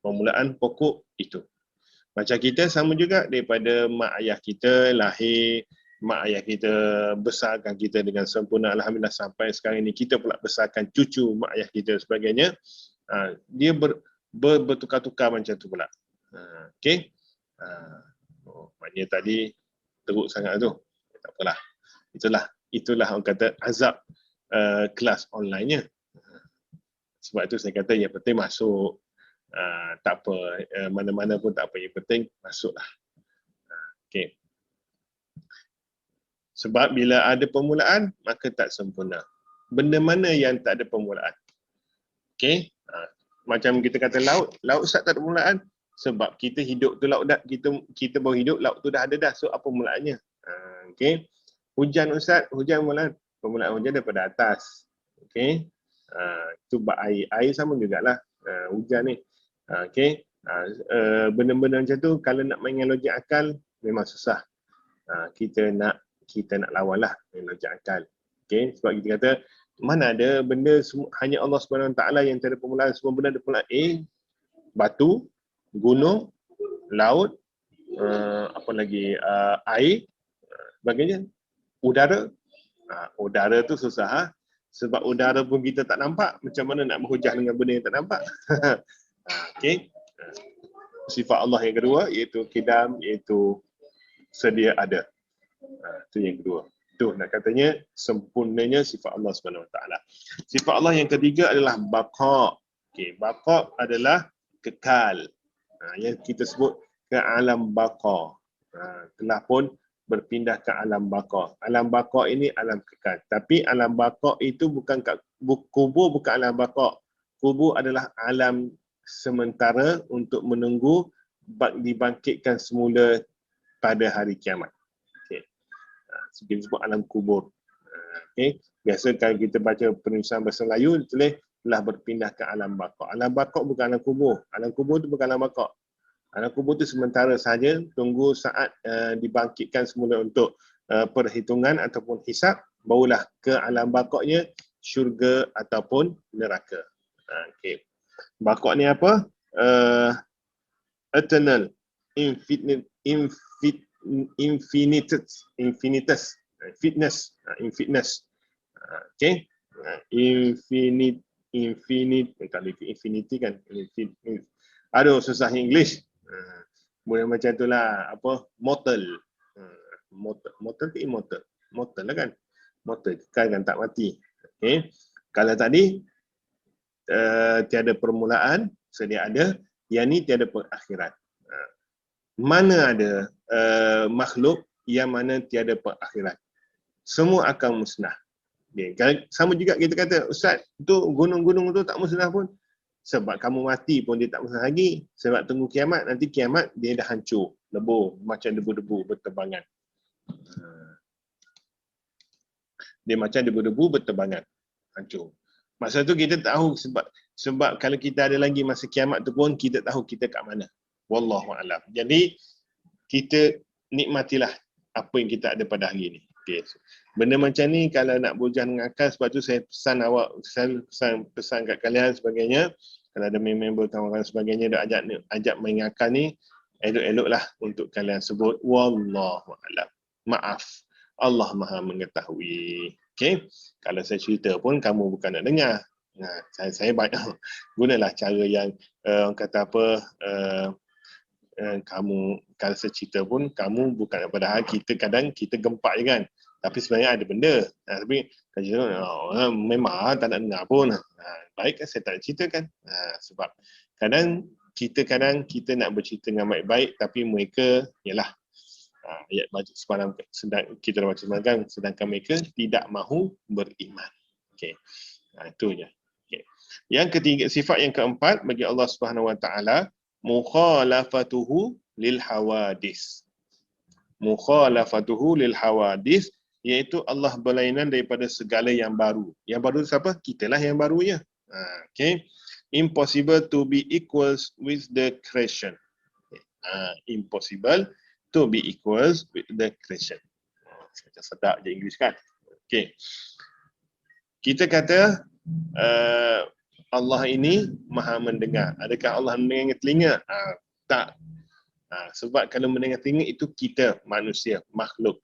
Permulaan pokok itu. Macam kita sama juga daripada mak ayah kita lahir, mak ayah kita besarkan kita dengan sempurna. Alhamdulillah sampai sekarang ini kita pula besarkan cucu mak ayah kita sebagainya. Dia bertukar-tukar macam tu pula. Okey. Maknanya tadi teruk sangat tu. Tak apalah. Itulah orang kata azab kelas online-nya. Sebab itu saya kata yang penting masuk. Tak apa, mana-mana pun tak apa, yang penting masuklah. Okay. Sebab bila ada permulaan, maka tak sempurna. Benda mana yang tak ada permulaan? Okay. Macam kita kata laut Ustaz tak ada permulaan. Sebab kita hidup tu laut dah, kita baru hidup, laut tu dah ada dah. So apa permulaannya? Okay. Hujan Ustaz, permulaan hujan daripada atas. Okay. Itu bab air. Air sama jugalah. Hujan ni. Okay. Benda-benda macam tu kalau nak main dengan logik akal memang susah. Kita nak lawan lah dengan logik akal. Okay. Sebab kita kata mana ada benda hanya Allah SWT yang tiada permulaan, semua benda ada permulaan. Batu, gunung, laut, apa lagi, air, sebagainya. Udara. Udara tu susah. Sebab udara pun kita tak nampak. Macam mana nak berhujah dengan benda yang tak nampak? Okay. Sifat Allah yang kedua iaitu kidam, iaitu sedia ada. Itu yang kedua. Itu nak katanya sempurnanya sifat Allah SWT. Sifat Allah yang ketiga adalah baqa. Okay. Baqa adalah kekal. Yang kita sebut ke alam baqa. Telah pun berpindah ke alam baqa. Alam baqa ini alam kekal. Tapi alam baqa itu bukan kubur, bukan alam baqa. Kubur adalah alam sementara untuk menunggu dibangkitkan semula pada hari kiamat. Okay. Kita sebut alam kubur. Okay. Biasa kalau kita baca penulisan bahasa Melayu, ditulis telah berpindah ke alam baqa. Alam baqa bukan alam kubur. Alam kubur itu bukan alam baqa. Alam kubur itu sementara saja, tunggu saat dibangkitkan semula untuk perhitungan ataupun hisab, barulah ke alam baqa'nya syurga ataupun neraka. Okey. Bakok ni apa? Eternal, infinite, infinitus, fitness, infiniteness. Okey. Kalau infinity kan, aduh susah English. Boleh macam itulah, apa, mortal. Mortal ke immortal? Mortal lah kan. Mortal, kekal kan, tak mati. Okey. Kalau tadi tiada permulaan, sedia ada, yang ni tiada perakhiran. Mana ada makhluk yang mana tiada perakhiran? Semua akan musnah. Sama juga kita kata, Ustaz, tu gunung-gunung tu tak musnah pun. Sebab kamu mati pun dia tak musnah lagi. Sebab tunggu kiamat, nanti kiamat dia dah hancur, lebur, macam debu-debu berterbangan. Dia macam debu-debu berterbangan, hancur. Masa tu kita tahu sebab kalau kita ada lagi masa kiamat tu pun kita tahu kita kat mana. Wallahu a'lam. Jadi kita nikmatilah apa yang kita ada pada hari ni. Okay. Benda macam ni kalau nak bujang dengan akal, sebab tu saya pesan awak, saya pesan kat kalian sebagainya, kalau ada member kawan-kawan sebagainya dah ajak main akal ni, elok-eloklah untuk kalian sebut wallahu a'lam. Maaf, Allah Maha mengetahui. Okey. Kalau saya cerita pun kamu bukan nak dengar. Saya banyak gunalah cara yang orang kata apa, kamu kalau saya cerita pun kamu bukan, padahal kita kadang kita gempak je kan, tapi sebenarnya ada benda. Tapi kalau memang tak nak dengar pun, baik kan saya tak nak ceritakan. Sebab kadang kita nak bercerita dengan baik-baik, tapi mereka ialah ayat baca semalam sedang kita baca semalam kan, sedangkan mereka tidak mahu beriman. Okey. Itu je. Okay. Yang ketiga, sifat yang keempat bagi Allah Subhanahu Wa Taala, mukhalafatuhu lil hawadis. Mukhalafatuhu lil hawadis, iaitu Allah berlainan daripada segala yang baru. Yang baru siapa? Kitalah yang barunya. Okay. Impossible to be equals with the creation. Impossible to be equals with the creation. Macam sedap je English kan. Okay. Kita kata Allah ini maha mendengar. Adakah Allah mendengar telinga? Tak. Sebab kalau mendengar telinga itu kita, manusia, makhluk.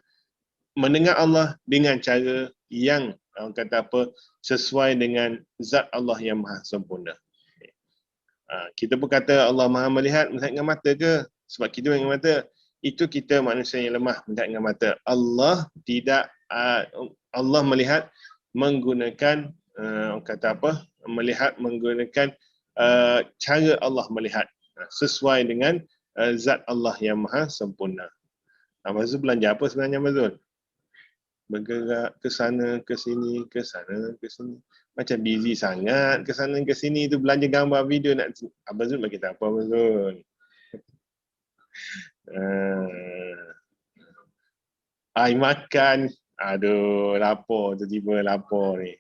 Mendengar Allah dengan cara yang orang kata apa, sesuai dengan zat Allah yang maha sempurna. Kita pun kata Allah maha melihat dengan mata ke? Sebab kita dengan mata, itu kita manusia yang lemah melihat dengan mata. Allah tidak, Allah melihat menggunakan orang kata apa, melihat menggunakan cara Allah melihat sesuai dengan zat Allah yang maha sempurna. Mazul belanja apa sebenarnya Mazul? Bergerak ke sana ke sini, ke sana ke sini. Macam busy sangat ke sana ke sini tu, belanja gambar video nak Abang Zul bagi tak apa Abang Zul. Ai makan. Aduh, lapar tiba-tiba lapar ni.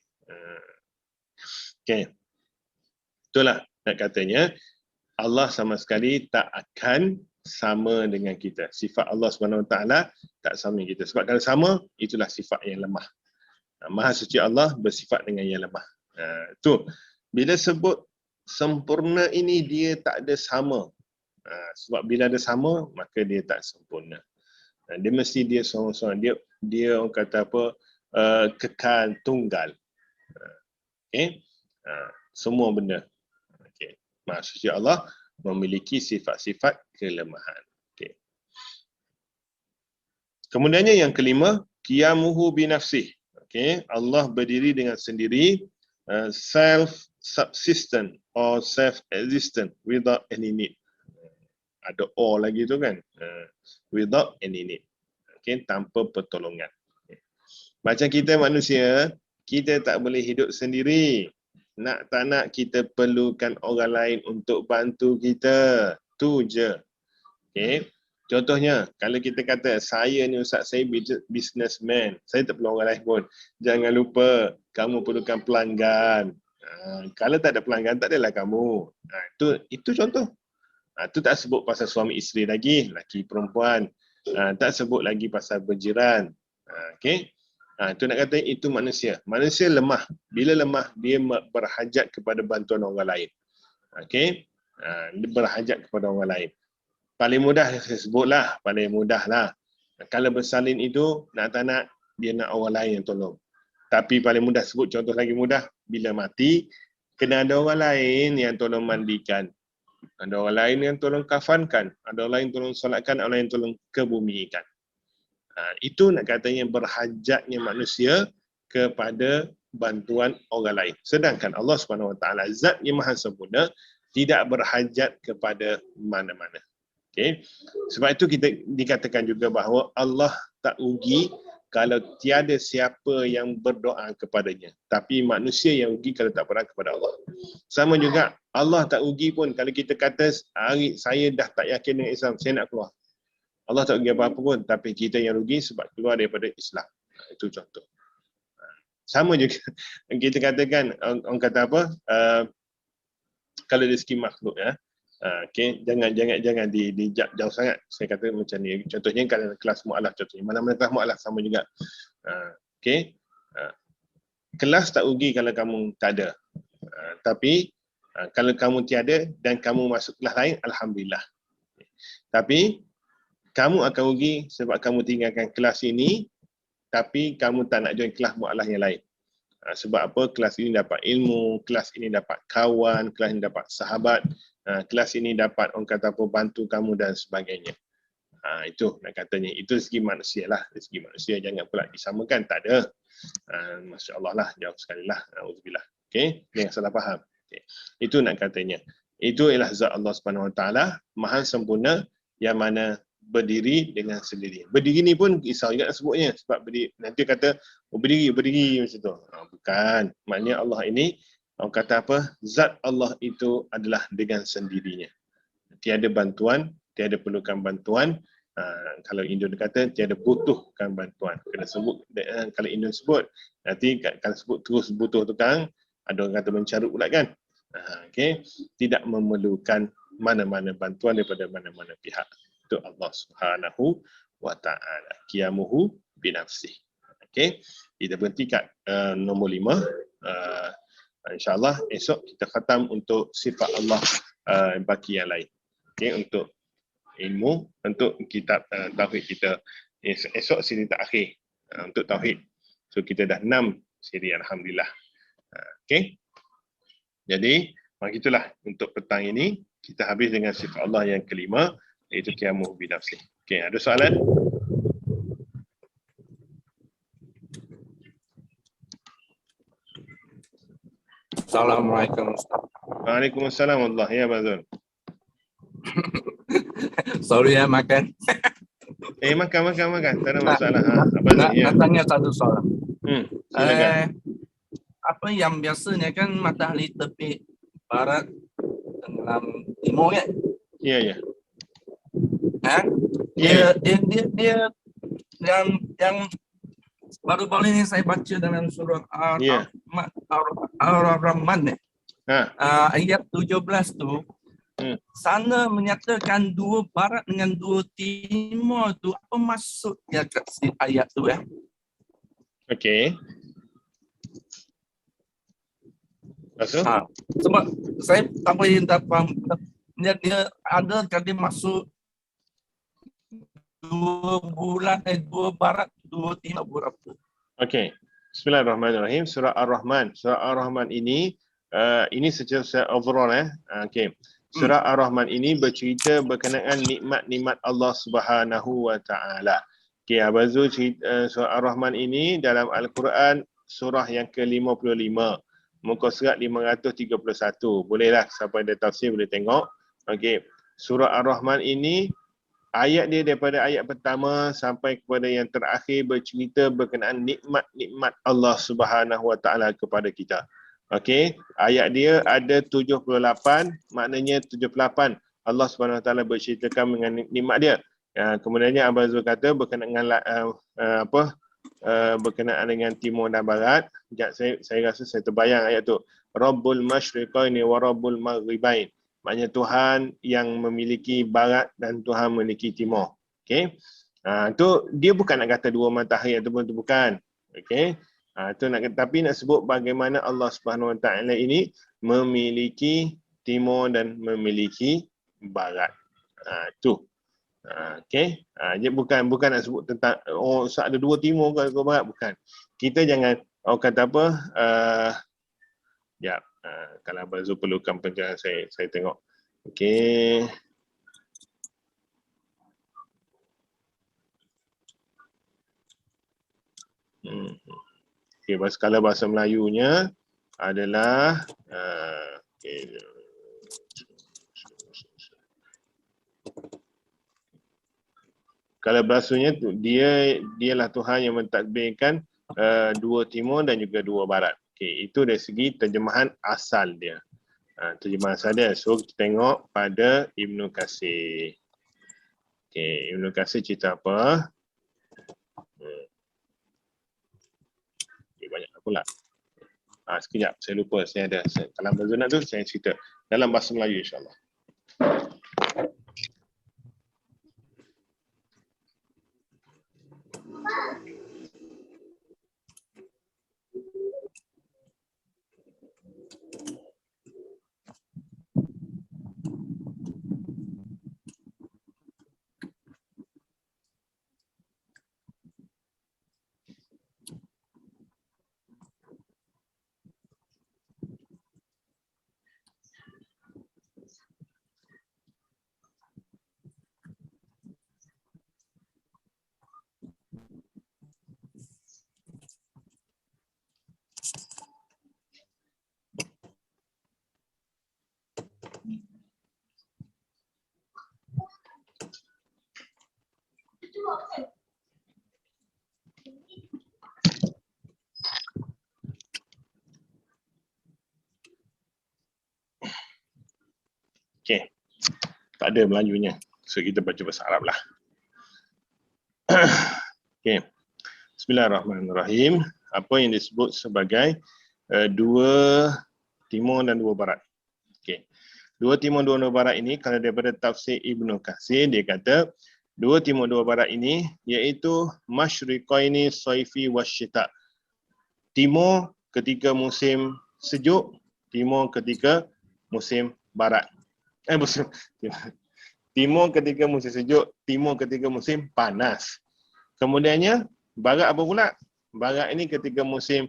Okey. Itulah nak katanya Allah sama sekali tak akan sama dengan kita. Sifat Allah Subhanahu Wa Taala tak sama dengan kita. Sebab kalau sama, itulah sifat yang lemah. Maha suci Allah bersifat dengan yang lemah. Tu bila sebut sempurna ini dia tak ada sama. Sebab bila ada sama, maka dia tak sempurna. Dia mesti dia seorang-seorang. Dia orang kata apa, kekal tunggal. Okey. Semua benda. Okey. Maha suci Allah memiliki sifat-sifat kelemahan. Okey. Kemudiannya yang kelima, qiyamuhu binafsih. Okey, Allah berdiri dengan sendiri, self-subsistent or self-existent without any need. Ada or lagi tu kan, without any need. Okey, tanpa pertolongan. Macam kita manusia, kita tak boleh hidup sendiri. Nak tak nak kita perlukan orang lain untuk bantu kita. Tu je. Okey. Contohnya, kalau kita kata, saya ni Ustaz, saya businessman. Saya tak perlu orang lain pun. Jangan lupa, kamu perlukan pelanggan. Kalau tak ada pelanggan, tak adalah kamu. Itu contoh. Itu tak sebut pasal suami isteri lagi, laki perempuan. Tak sebut lagi pasal berjiran. Okey. Itu nak kata itu manusia. Manusia lemah. Bila lemah, dia berhajat kepada bantuan orang lain. Okey. Dia berhajat kepada orang lain. Paling mudah saya sebutlah, paling mudah lah. Kalau bersalin itu, nak tak nak, dia nak orang lain yang tolong. Tapi paling mudah sebut contoh lagi mudah, bila mati, kena ada orang lain yang tolong mandikan. Ada orang lain yang tolong kafankan. Ada orang lain tolong solatkan, ada orang lain tolong kebumikan. Itu nak katanya berhajatnya manusia kepada bantuan orang lain. Sedangkan Allah Subhanahu Wa Taala Zat yang Maha Sempurna tidak berhajat kepada mana-mana. Okay. Sebab itu kita dikatakan juga bahawa Allah tak rugi kalau tiada siapa yang berdoa kepadanya. Tapi manusia yang rugi kalau tak berdoa kepada Allah. Sama juga Allah tak rugi pun kalau kita kata hari saya dah tak yakin dengan Islam, saya nak keluar. Allah tak rugi apa-apa pun, tapi kita yang rugi sebab keluar daripada Islam. Itu contoh. Sama juga kita katakan, orang kata apa, kalau dari segi makhluk ya, okay, jangan jauh sangat. Saya kata macam ni. Contohnya kalau kelas mu'alaf contohnya, mana-mana kelas mu'alaf sama juga. Okay, kelas tak rugi kalau kamu tak ada. Tapi kalau kamu tiada dan kamu masuk kelas lain, alhamdulillah. Tapi kamu akan rugi sebab kamu tinggalkan kelas ini, tapi kamu tak nak join kelas mu'alaf yang lain. Sebab apa? Kelas ini dapat ilmu, kelas ini dapat kawan, kelas ini dapat sahabat, kelas ini dapat orang kata apa, bantu kamu dan sebagainya. Itu nak katanya. Itu segi manusia lah. Dari segi manusia jangan pula disamakan. Tak ada. Masya Allah lah. Jauh sekali lah. Alhamdulillah. Okay? Jangan salah faham. Okay. Itu nak katanya. Itu ialah zat Allah Subhanahu Wa Taala Maha Sempurna yang mana berdiri dengan sendiri. Berdiri ni pun risau juga sebutnya. Sebab berdiri, nanti kata, berdiri macam tu. Bukan. Maknanya Allah ini, orang kata apa, zat Allah itu adalah dengan sendirinya. Tiada bantuan, tiada perlukan bantuan. Kalau Indon kata, tiada butuhkan bantuan. Kena sebut, kalau Indon sebut, nanti kalau sebut terus butuh tukang, ada orang kata mencarut pula kan. Okay. Tidak memerlukan mana-mana bantuan daripada mana-mana pihak. Itu Allah Subhanahu Wa Taala. Qiyamuhu binafsih. Okey, kita berhenti kat nombor 5. InsyaAllah esok kita khatam untuk sifat Allah baki yang lain. Okey, untuk ilmu, untuk kitab tauhid kita. Esok siri terakhir untuk tauhid. So kita dah 6 siri, alhamdulillah. Okey. Jadi, begitulah untuk petang ini kita habis dengan sifat Allah yang kelima, iaitu qiyamuhu binafsih. Okey, ada soalan? Assalamualaikum Ustaz. Waalaikumsalam warahmatullahi wabarakatuh. Sorry ya makan. Makan. Tak ada masalah. Apa tu? Ya. Nak tanya satu soalan. Silakan. Apa yang biasanya kan matahari tepi barat tenggelam timur kan? Ya. Dia yang baru-baru ini saya baca dalam surah Ar-Rahman ayat 17 tu, sana menyatakan dua barat dengan dua timur tu, apa maksudnya kat ayat tu ya? Okey. Maksud? Sebab saya tak boleh faham. Dia ada kali maksud dua barat, dua timur berapa? Okey. Bismillahirrahmanirrahim. Surah Ar-Rahman. Surah Ar-Rahman ini secara overall Okey. Surah Ar-Rahman ini bercerita berkenaan nikmat-nikmat Allah Subhanahu Wa Taala. Okey, Abang Zul cerita surah Ar-Rahman ini dalam Al-Quran surah yang ke-55. Muka surat 531. Bolehlah siapa ada tafsir boleh tengok. Okey. Surah Ar-Rahman ini ayat dia daripada ayat pertama sampai kepada yang terakhir bercerita berkenaan nikmat-nikmat Allah Subhanahu Wa Taala kepada kita. Okey, ayat dia ada 78, maknanya 78 Allah Subhanahu Wa Taala berceritakan mengenai nikmat dia. Kemudiannya Abang Zul kata berkenaan dengan berkenaan dengan timur dan barat. Sekejap, saya rasa saya terbayang ayat tu. Rabbul masyriqaini wa rabbul maghribain. Maknanya Tuhan yang memiliki barat dan Tuhan memiliki timur. Okey. Tu dia bukan nak kata dua matahari ataupun tu bukan. Okey. Itu tapi nak sebut bagaimana Allah Subhanahu Wa Taala ini memiliki timur dan memiliki barat. Tu. Okey. Dia bukan nak sebut tentang Ustaz ada dua timur ke dua barat, bukan. Kita jangan kata apa ya, kalau Abang Zul perlukan pencerahan saya tengok. Okey. Okey, skala bahasa Melayunya adalah okey. Kalau bahasanya dialah Tuhan yang mentadbirkan dua timur dan juga dua barat. Okey, itu dari segi terjemahan asal dia. Terjemahan asal dia. So kita tengok pada Ibnu Katsir. Okey, Ibnu Katsir cerita apa? Banyak pula. Sekejap, saya lupa. Saya ada. Kalau Abang Zul nak tu, saya cerita dalam bahasa Melayu insyaAllah. Okey. Tak ada Melayunya. So kita baca bahasa Arab lah. Okey. Bismillahirrahmanirrahim. Apa yang disebut sebagai dua timur dan dua barat. Okey. Dua timur dua barat ini kalau daripada tafsir Ibnu Katsir dia kata dua timur dua barat ini iaitu masyriqaini saifi wasyita. Timur ketika musim sejuk, timur ketika musim barat. Timur ketika musim sejuk, timur ketika musim panas. Kemudiannya barat apa pula? Barat ini ketika musim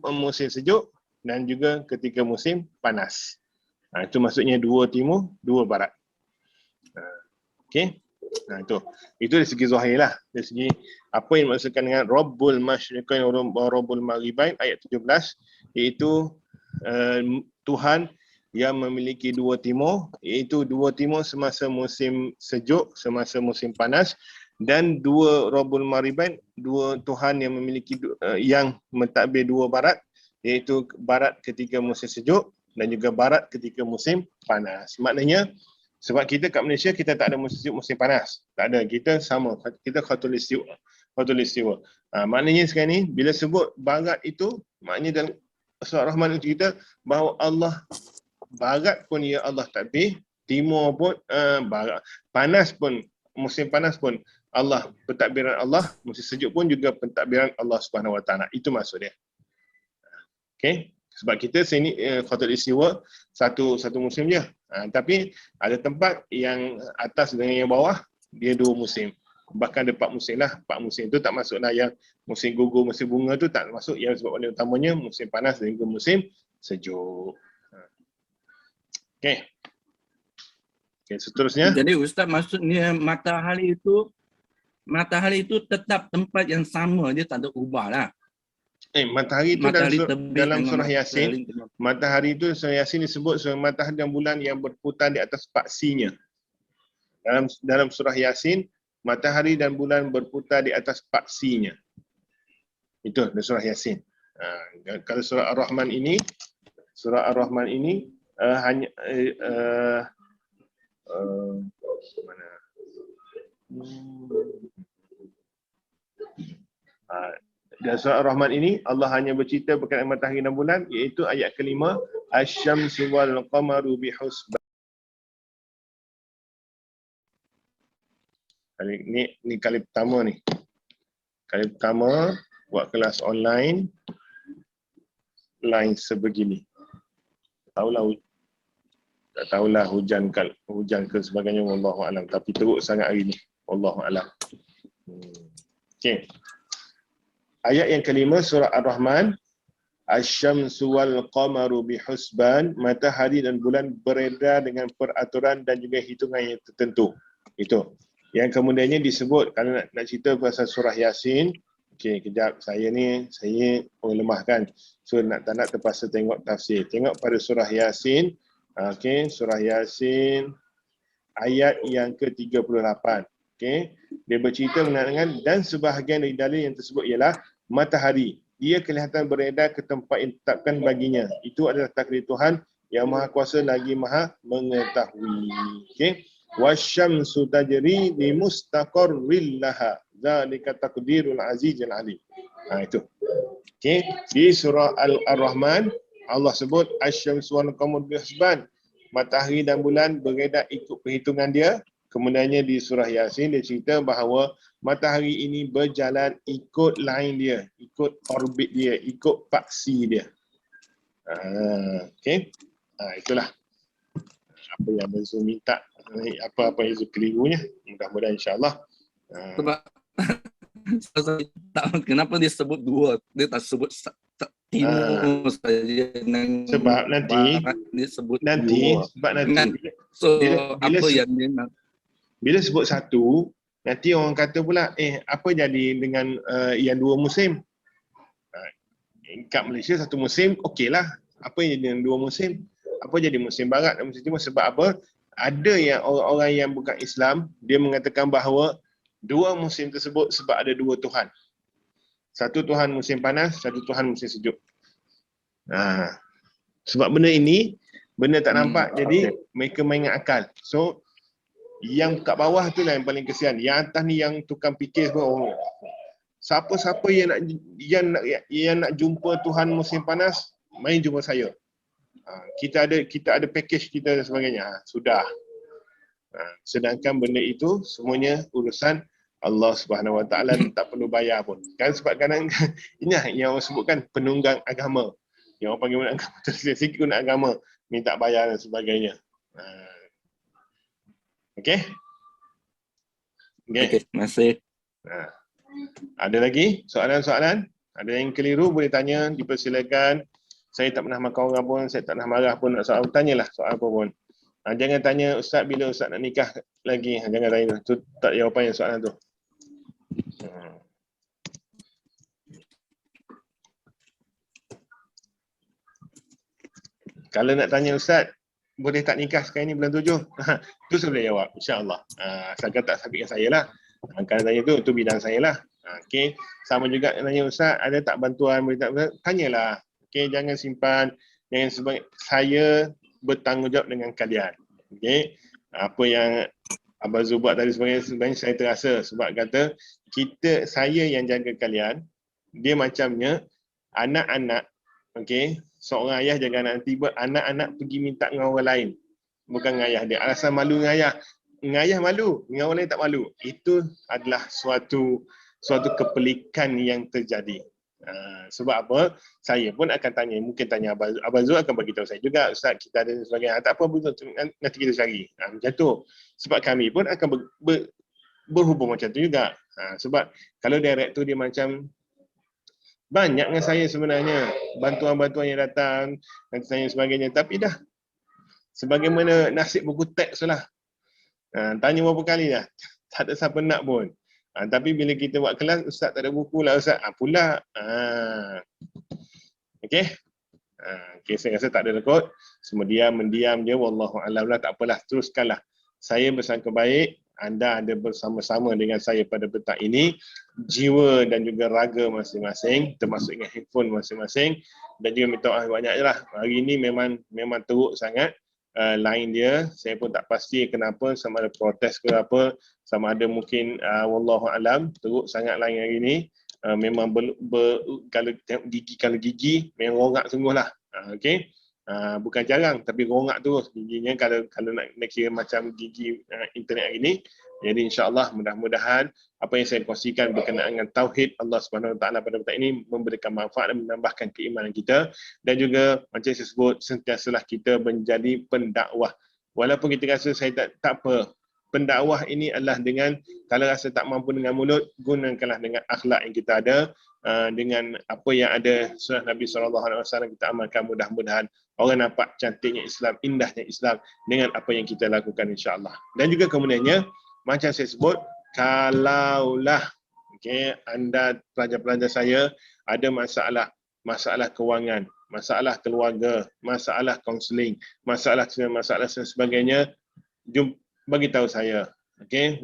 musim sejuk dan juga ketika musim panas. Itu maksudnya dua timur, dua barat. Okey. Itu dari segi zahir lah. Dari segi apa yang dimaksudkan dengan Rabbul Masyriqain wa Rabbul Maghribain ayat 17 iaitu Tuhan yang memiliki dua timur, iaitu dua timur semasa musim sejuk, semasa musim panas, dan dua Rabbul Maghribain, dua Tuhan yang memiliki yang mentadbir dua barat, iaitu barat ketika musim sejuk dan juga barat ketika musim panas. Maknanya sebab kita kat Malaysia kita tak ada musim sejuk, musim panas. Tak ada. Kita sama. Kita khatulistiwa. Maknanya sekarang ni bila sebut barat itu, maknanya dalam surah Rahman itu kita bahawa Allah barat pun ya Allah takbir, timur pun barat. Panas pun, musim panas pun Allah, pentadbiran Allah, musim sejuk pun juga pentadbiran Allah Subhanahu Wa Taala. Itu maksud dia. Okey. Sebab kita sini khatul istiwa satu musim je. Tapi ada tempat yang atas dengan yang bawah dia dua musim. Bahkan ada 4 musim lah. 4 musim tu tak masuklah yang musim gugur, musim bunga tu tak masuk. Yang sebab paling utamanya musim panas dan juga musim sejuk. Okey. Okey, seterusnya. Jadi Ustaz maksudnya matahari itu tetap tempat yang sama, dia tak ada ubah lah. Matahari itu dalam surah Yasin, matahari itu surah Yasin disebut sebagai matahari dan bulan yang berputar di atas paksinya. Dalam surah Yasin, matahari dan bulan berputar di atas paksinya. Itu dalam surah Yasin. Kalau surah Ar-Rahman ini hanya mana? Dan surah Ar-Rahman ini Allah hanya bercerita berkaitan matahari dan bulan, iaitu ayat kelima, asy-syamsu wal qamaru bihusban. Ni kali pertama ni. Kali pertama buat kelas online, line sebegini. Tak tahulah hujan ke sebagainya, wallahu alam, tapi teruk sangat hari ni, wallahu alam. Okey. Ayat yang kelima surah Ar-Rahman, Asy-syamsu wal qamaru bihusban, matahari dan bulan beredar dengan peraturan dan juga hitungan yang tertentu. Itu. Yang kemudiannya disebut, kalau nak cerita pasal surah Yasin, okey, kejap, saya lemahkan. So tak nak terpaksa tengok tafsir. Tengok pada surah Yasin. Okey, surah Yasin ayat yang ke-38. Okey, dia bercerita mengenai dan sebahagian dari dalil yang tersebut ialah matahari. Ia kelihatan beredar ke tempat yang ditetapkan baginya. Itu adalah takdir Tuhan yang Maha Kuasa lagi Maha mengetahui. Okey, wasyamsu tajri li mustaqarril laha. Zalika taqdirul azizil alim. Itu. Okey, di surah Ar-Rahman Allah sebut asy-syamsu wal qamaru bihusban, matahari dan bulan beredar ikut perhitungan dia. Kemudiannya di surah Yasin dia cerita bahawa matahari ini berjalan ikut line dia, ikut orbit dia, ikut paksi dia. Okey. Itulah apa yang Abang minta, apa-apa yang kelirunya. Mudah-mudahan insya-Allah. Sebab kenapa dia sebut dua, dia tak sebut timur saja, sebab nanti dia sebut dua. Sebab nanti so bila apa yang dia nak, bila sebut satu, nanti orang kata pula apa jadi dengan yang dua musim. Kat Malaysia satu musim okeylah, apa yang jadi dengan dua musim, apa jadi musim barat dan musim timur. Sebab apa, ada yang orang-orang yang bukan Islam, dia mengatakan bahawa dua musim tersebut sebab ada dua Tuhan. Satu Tuhan musim panas, satu Tuhan musim sejuk. Sebab benda ini, benda tak nampak, jadi mereka mainkan akal. So, yang kat bawah tu lah yang paling kesian. Yang atas ni yang tukang fikir semua. Siapa-siapa yang nak jumpa Tuhan musim panas, main jumpa saya. Kita ada package kita dan sebagainya. Sudah. Sedangkan benda itu semuanya urusan Allah Subhanahu Wa Taala, tak perlu bayar pun. Kan sebab kadang ini yang orang sebutkan penunggang agama. Yang orang panggil agama tersikit guna agama, minta bayar dan sebagainya. Okey? Okey, terima kasih. Ada lagi soalan-soalan? Ada yang keliru boleh tanya, dipersilakan. Saya tak pernah makan orang pun, saya tak pernah marah pun, nak soal, tanyalah soal apa pun. Jangan tanya Ustaz bila Ustaz nak nikah lagi. Jangan tanya tu, tak jawapan yang soalan tu. Kalau nak tanya Ustaz, boleh tak nikah sekarang ni bulan 7? Tu saya boleh jawab, insya-Allah. Asalkan tak sabitkan saya lah. Kalau tanya tu bidang saya lah. Okey, sama juga tanya Ustaz, ada tak bantuan, boleh tak? Tanyalah. Okey, jangan simpan. Jangan sebab saya bertanggungjawab dengan kalian. Okey, apa yang Abang Zul buat tadi sebenarnya saya terasa sebab kata saya yang jaga kalian. Dia macamnya anak-anak, okey, seorang ayah jaga anak, tiba anak-anak pergi minta dengan orang lain, bukan dengan ayah dia. Alasan malu dengan ayah. Dengan ayah malu, dengan orang lain tak malu. Itu adalah suatu kepelikan yang terjadi. Sebab apa? Saya pun akan tanya, mungkin tanya Abang Zul akan bagi tahu saya juga, Ustaz kita ada sebagainya. Tak apa, nanti kita cari. Macam tu. Sebab kami pun akan berhubung macam tu juga. Sebab kalau direct tu dia macam banyak dengan saya sebenarnya, bantuan-bantuan yang datang dan sebagainya, tapi dah sebagaimana nasib buku teks lah. Tanya berapa kali dah, tak ada siapa nak pun. Tapi bila kita buat kelas, Ustaz tak ada buku lah Ustaz. Pula. Okey. Okay, saya rasa tak ada rekod. Semua mendiam je. Wallahualam lah, tak apalah. Teruskanlah. Saya bersangka baik. Anda ada bersama-sama dengan saya pada petang ini. Jiwa dan juga raga masing-masing. Termasuk dengan handphone masing-masing. Dan juga minta maaf banyak je lah. Hari ini memang teruk sangat. Line dia, saya pun tak pasti kenapa, sama ada protes ke apa, sama ada mungkin wallahualam, teruk sangat line hari ini. Memang kalau tengok gigi memang rongak sungguh lah. Okey, bukan jarang tapi rongak terus giginya kalau nak kira macam gigi internet hari ini, Jadi insya-Allah mudah-mudahan apa yang saya kongsikan berkenaan dengan tauhid Allah Subhanahu Wa Taala pada petang ini memberikan manfaat dan menambahkan keimanan kita, dan juga macam saya sebut sentiasalah kita menjadi pendakwah. Walaupun kita rasa saya tak apa. Pendakwah ini adalah dengan kalau rasa tak mampu dengan mulut, gunakanlah dengan akhlak yang kita ada, dengan apa yang ada sunnah Nabi SAW kita amalkan. Mudah-mudahan orang nampak cantiknya Islam, indahnya Islam dengan apa yang kita lakukan insya-Allah. Dan juga kemudiannya macam saya sebut, kalaulah anda pelajar-pelajar saya ada masalah kewangan, masalah keluarga, masalah kaunseling, masalah dan sebagainya, bagi tahu saya.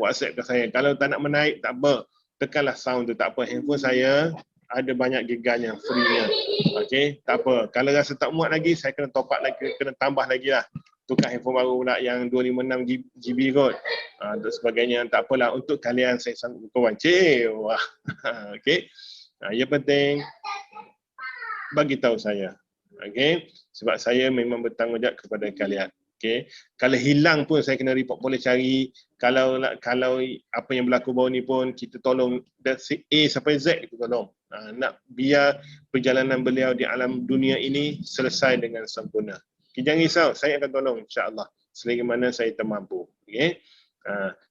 WhatsApp ke saya. Kalau tak nak menaik, tak apa. Tekanlah sound tu, tak apa. Handphone saya ada banyak giganya, free-nya. Tak apa. Kalau rasa tak muat lagi, saya kena top up lagi, kena tambah lagi lah. Tukar handphone baru pula yang 256 GB kot. Dan sebagainya. Tak apalah. Untuk kalian, saya sanggup berkawan. Wah. Yang penting, bagi tahu saya. Sebab saya memang bertanggungjawab kepada kalian. Kalau hilang pun saya kena report, boleh cari. Kalau apa yang berlaku bawah ni pun kita tolong dari A sampai Z, kita tolong. Nak biar perjalanan beliau di alam dunia ini selesai dengan sempurna. Jangan risau, saya akan tolong insya-Allah selagi mana saya termampu.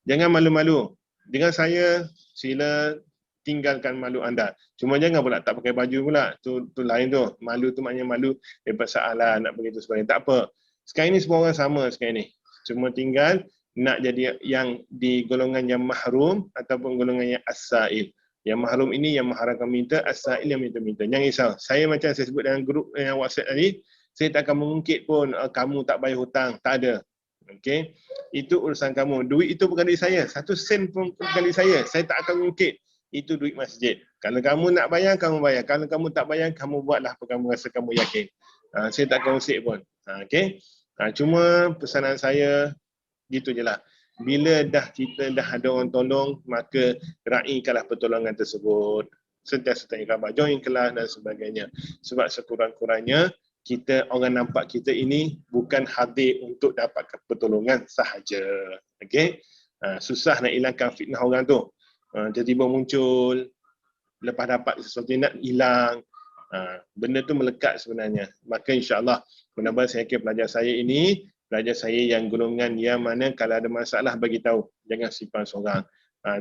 Jangan malu-malu. Dengan saya, sila tinggalkan malu anda. Cuma jangan pula tak pakai baju pula. Tu lain tu. Malu tu maknanya malu daripada salah nak begitu sebagainya. Tak apa. Sekarang ni semua orang sama sekarang ni. Cuma tinggal nak jadi yang di golongan yang mahrum ataupun golongan yang as-sa'il. Yang mahrum ini yang mengharamkan minta, as-sa'il yang minta-minta. Jangan risau. Saya macam saya sebut dalam grup yang WhatsApp tadi, saya tak akan mengungkit pun kamu tak bayar hutang. Tak ada. Itu urusan kamu. Duit itu bukan duit saya. 1 sen pun bukan duit saya. Saya tak akan mengungkit. Itu duit masjid. Kalau kamu nak bayar, kamu bayar. Kalau kamu tak bayar, kamu buatlah apa kamu rasa kamu yakin. Saya tak akan usik pun. Cuma pesanan saya gitu je lah. Bila kita dah ada orang tolong, maka raikanlah pertolongan tersebut. Sentiasa tanya khabar, join kelas dan sebagainya. Sebab sekurang-kurangnya orang nampak kita ini bukan hadir untuk dapatkan pertolongan sahaja. Susah nak hilangkan fitnah orang tu. Tiba-tiba muncul, lepas dapat sesuatu nak hilang. Benda tu melekat sebenarnya. Maka insya-Allah mudah-mudahan saya kira pelajar saya yang golongan yang mana kalau ada masalah bagi tahu, jangan simpan seorang.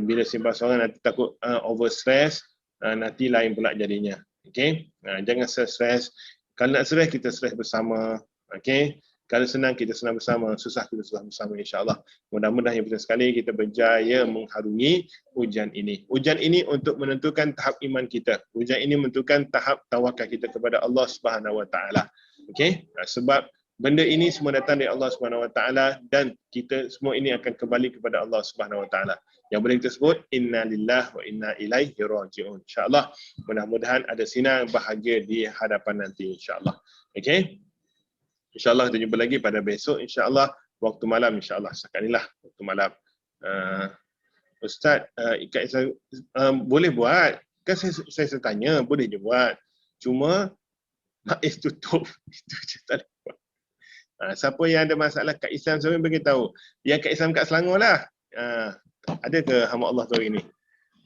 Bila simpan seorang nanti takut over stress, nanti lain pula jadinya. Jangan stress. Kalau nak stress, kita stress bersama. Kalau senang, kita senang bersama. Susah, kita susah bersama insya-Allah. Mudah-mudahan yang penting sekali kita berjaya mengharungi ujian ini. Ujian ini untuk menentukan tahap iman kita. Ujian ini menentukan tahap tawakal kita kepada Allah Subhanahu Wa Taala. Sebab benda ini semua datang dari Allah Subhanahu Wa Taala dan kita semua ini akan kembali kepada Allah Subhanahu Wa Taala. Yang boleh kita sebut inna lillahi wa inna ilaihi raji'un. Insya-Allah mudah-mudahan ada sinar bahagia di hadapan nanti insya-Allah. InsyaAllah kita jumpa lagi pada besok insyaAllah waktu malam insyaAllah. Setakat inilah waktu malam. Ustaz, ikat boleh buat. Kan saya tanya, boleh je buat. Cuma Maiz tutup. Itu je tak boleh buat. Siapa yang ada masalah kat Islam saya beritahu. Yang kat Islam kat Selangor lah. Ada ke hamba Allah tu hari ni?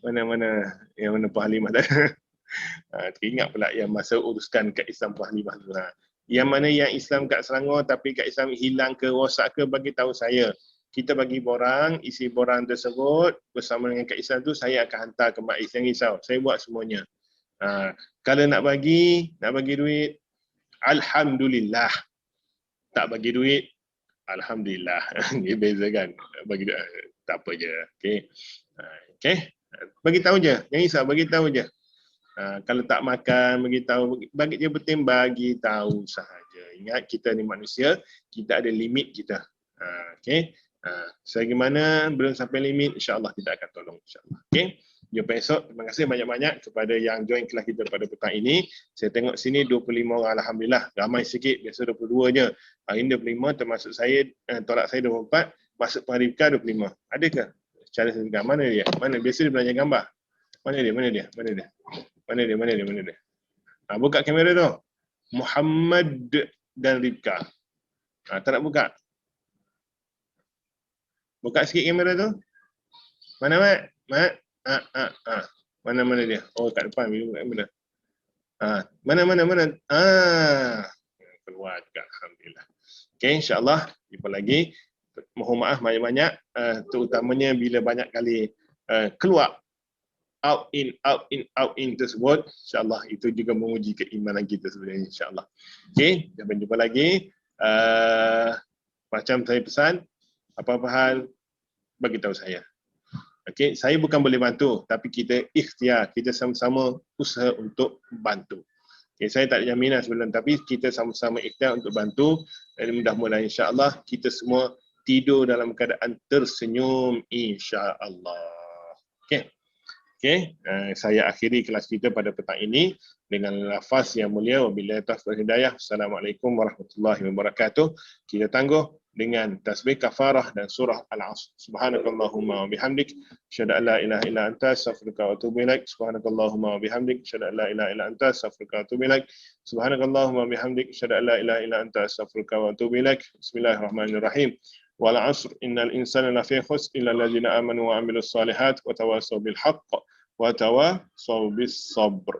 Mana-mana yang mana Puan Halimah dah. Teringat pula yang masa uruskan kat Islam Puan Halimah tu. Yang mana yang Islam kat Selangor tapi kat Islam hilang ke rosak ke, bagi tahu saya. Kita bagi borang, isi borang tersebut bersama dengan kat Islam tu saya akan hantar ke Maiz. Jangan risau, saya buat semuanya. Kalau nak bagi duit, alhamdulillah. Tak bagi duit, alhamdulillah. Dia beza kan. Bagi duit, tak apa je. Bagi tahu je, jangan risau, bagi tahu je. Kalau tak makan, bagi je penting bagi tahu sahaja. Ingat kita ni manusia, kita ada limit kita. Selagi mana belum sampai limit, insya-Allah kita akan tolong insya-Allah. Jumpa esok. Terima kasih banyak-banyak kepada yang join kelas kita pada petang ini. Saya tengok sini 25 orang alhamdulillah. Ramai sikit, biasa 22 je. Hari ini 25 termasuk saya, tolak saya 24, masuk Parifka 25. Adakah? Cara segar mana dia? Mana biasa dia belanja gambar? Mana dia? Buka kamera tu. Muhammad dan Rifka. Tak nak buka? Buka sikit kamera tu. Mana Mat? Mat? Mana dia? Oh, kat depan. Mana? Mana? Keluar juga. Alhamdulillah. Okay, insyaAllah. Jumpa lagi. Mohon maaf banyak-banyak. Terutamanya bila banyak kali keluar. Out in tersebut. InsyaAllah itu juga menguji keimanan kita sebenarnya. InsyaAllah. Okay, sampai jumpa lagi. Macam saya pesan, apa-apa hal, bagi tahu saya. Okay, saya bukan boleh bantu, tapi kita ikhtiar, kita sama-sama usaha untuk bantu. Okay, saya tak ada jaminan sebenarnya, tapi kita sama-sama ikhtiar untuk bantu dan mudah-mudahan insya-Allah kita semua tidur dalam keadaan tersenyum insya-Allah. Okay. Okay, saya akhiri kelas kita pada petang ini dengan lafaz yang mulia. Wabillahi taufiq wal hidayah. Assalamualaikum warahmatullahi wabarakatuh. Kita tangguh dengan tasbih kafarah dan surah Al-Asr. Subhanakallahumma wa bihamdik, asyhadu an la ilaha illa anta, astaghfiruka wa atubu ilaik. Subhanakallahumma wa bihamdik, asyhadu an la ilaha illa anta, astaghfiruka wa atubu ilaik. Subhanakallahumma wa bihamdik, asyhadu an la ilaha illa anta, astaghfiruka wa atubu ilaik. Bismillahirrahmanirrahim. Wal 'asr innal insana lafi khusr illa alladziina aamanu wa 'amilus shalihaat wa tawassaw bil haqq wa tawassaw bis sabr.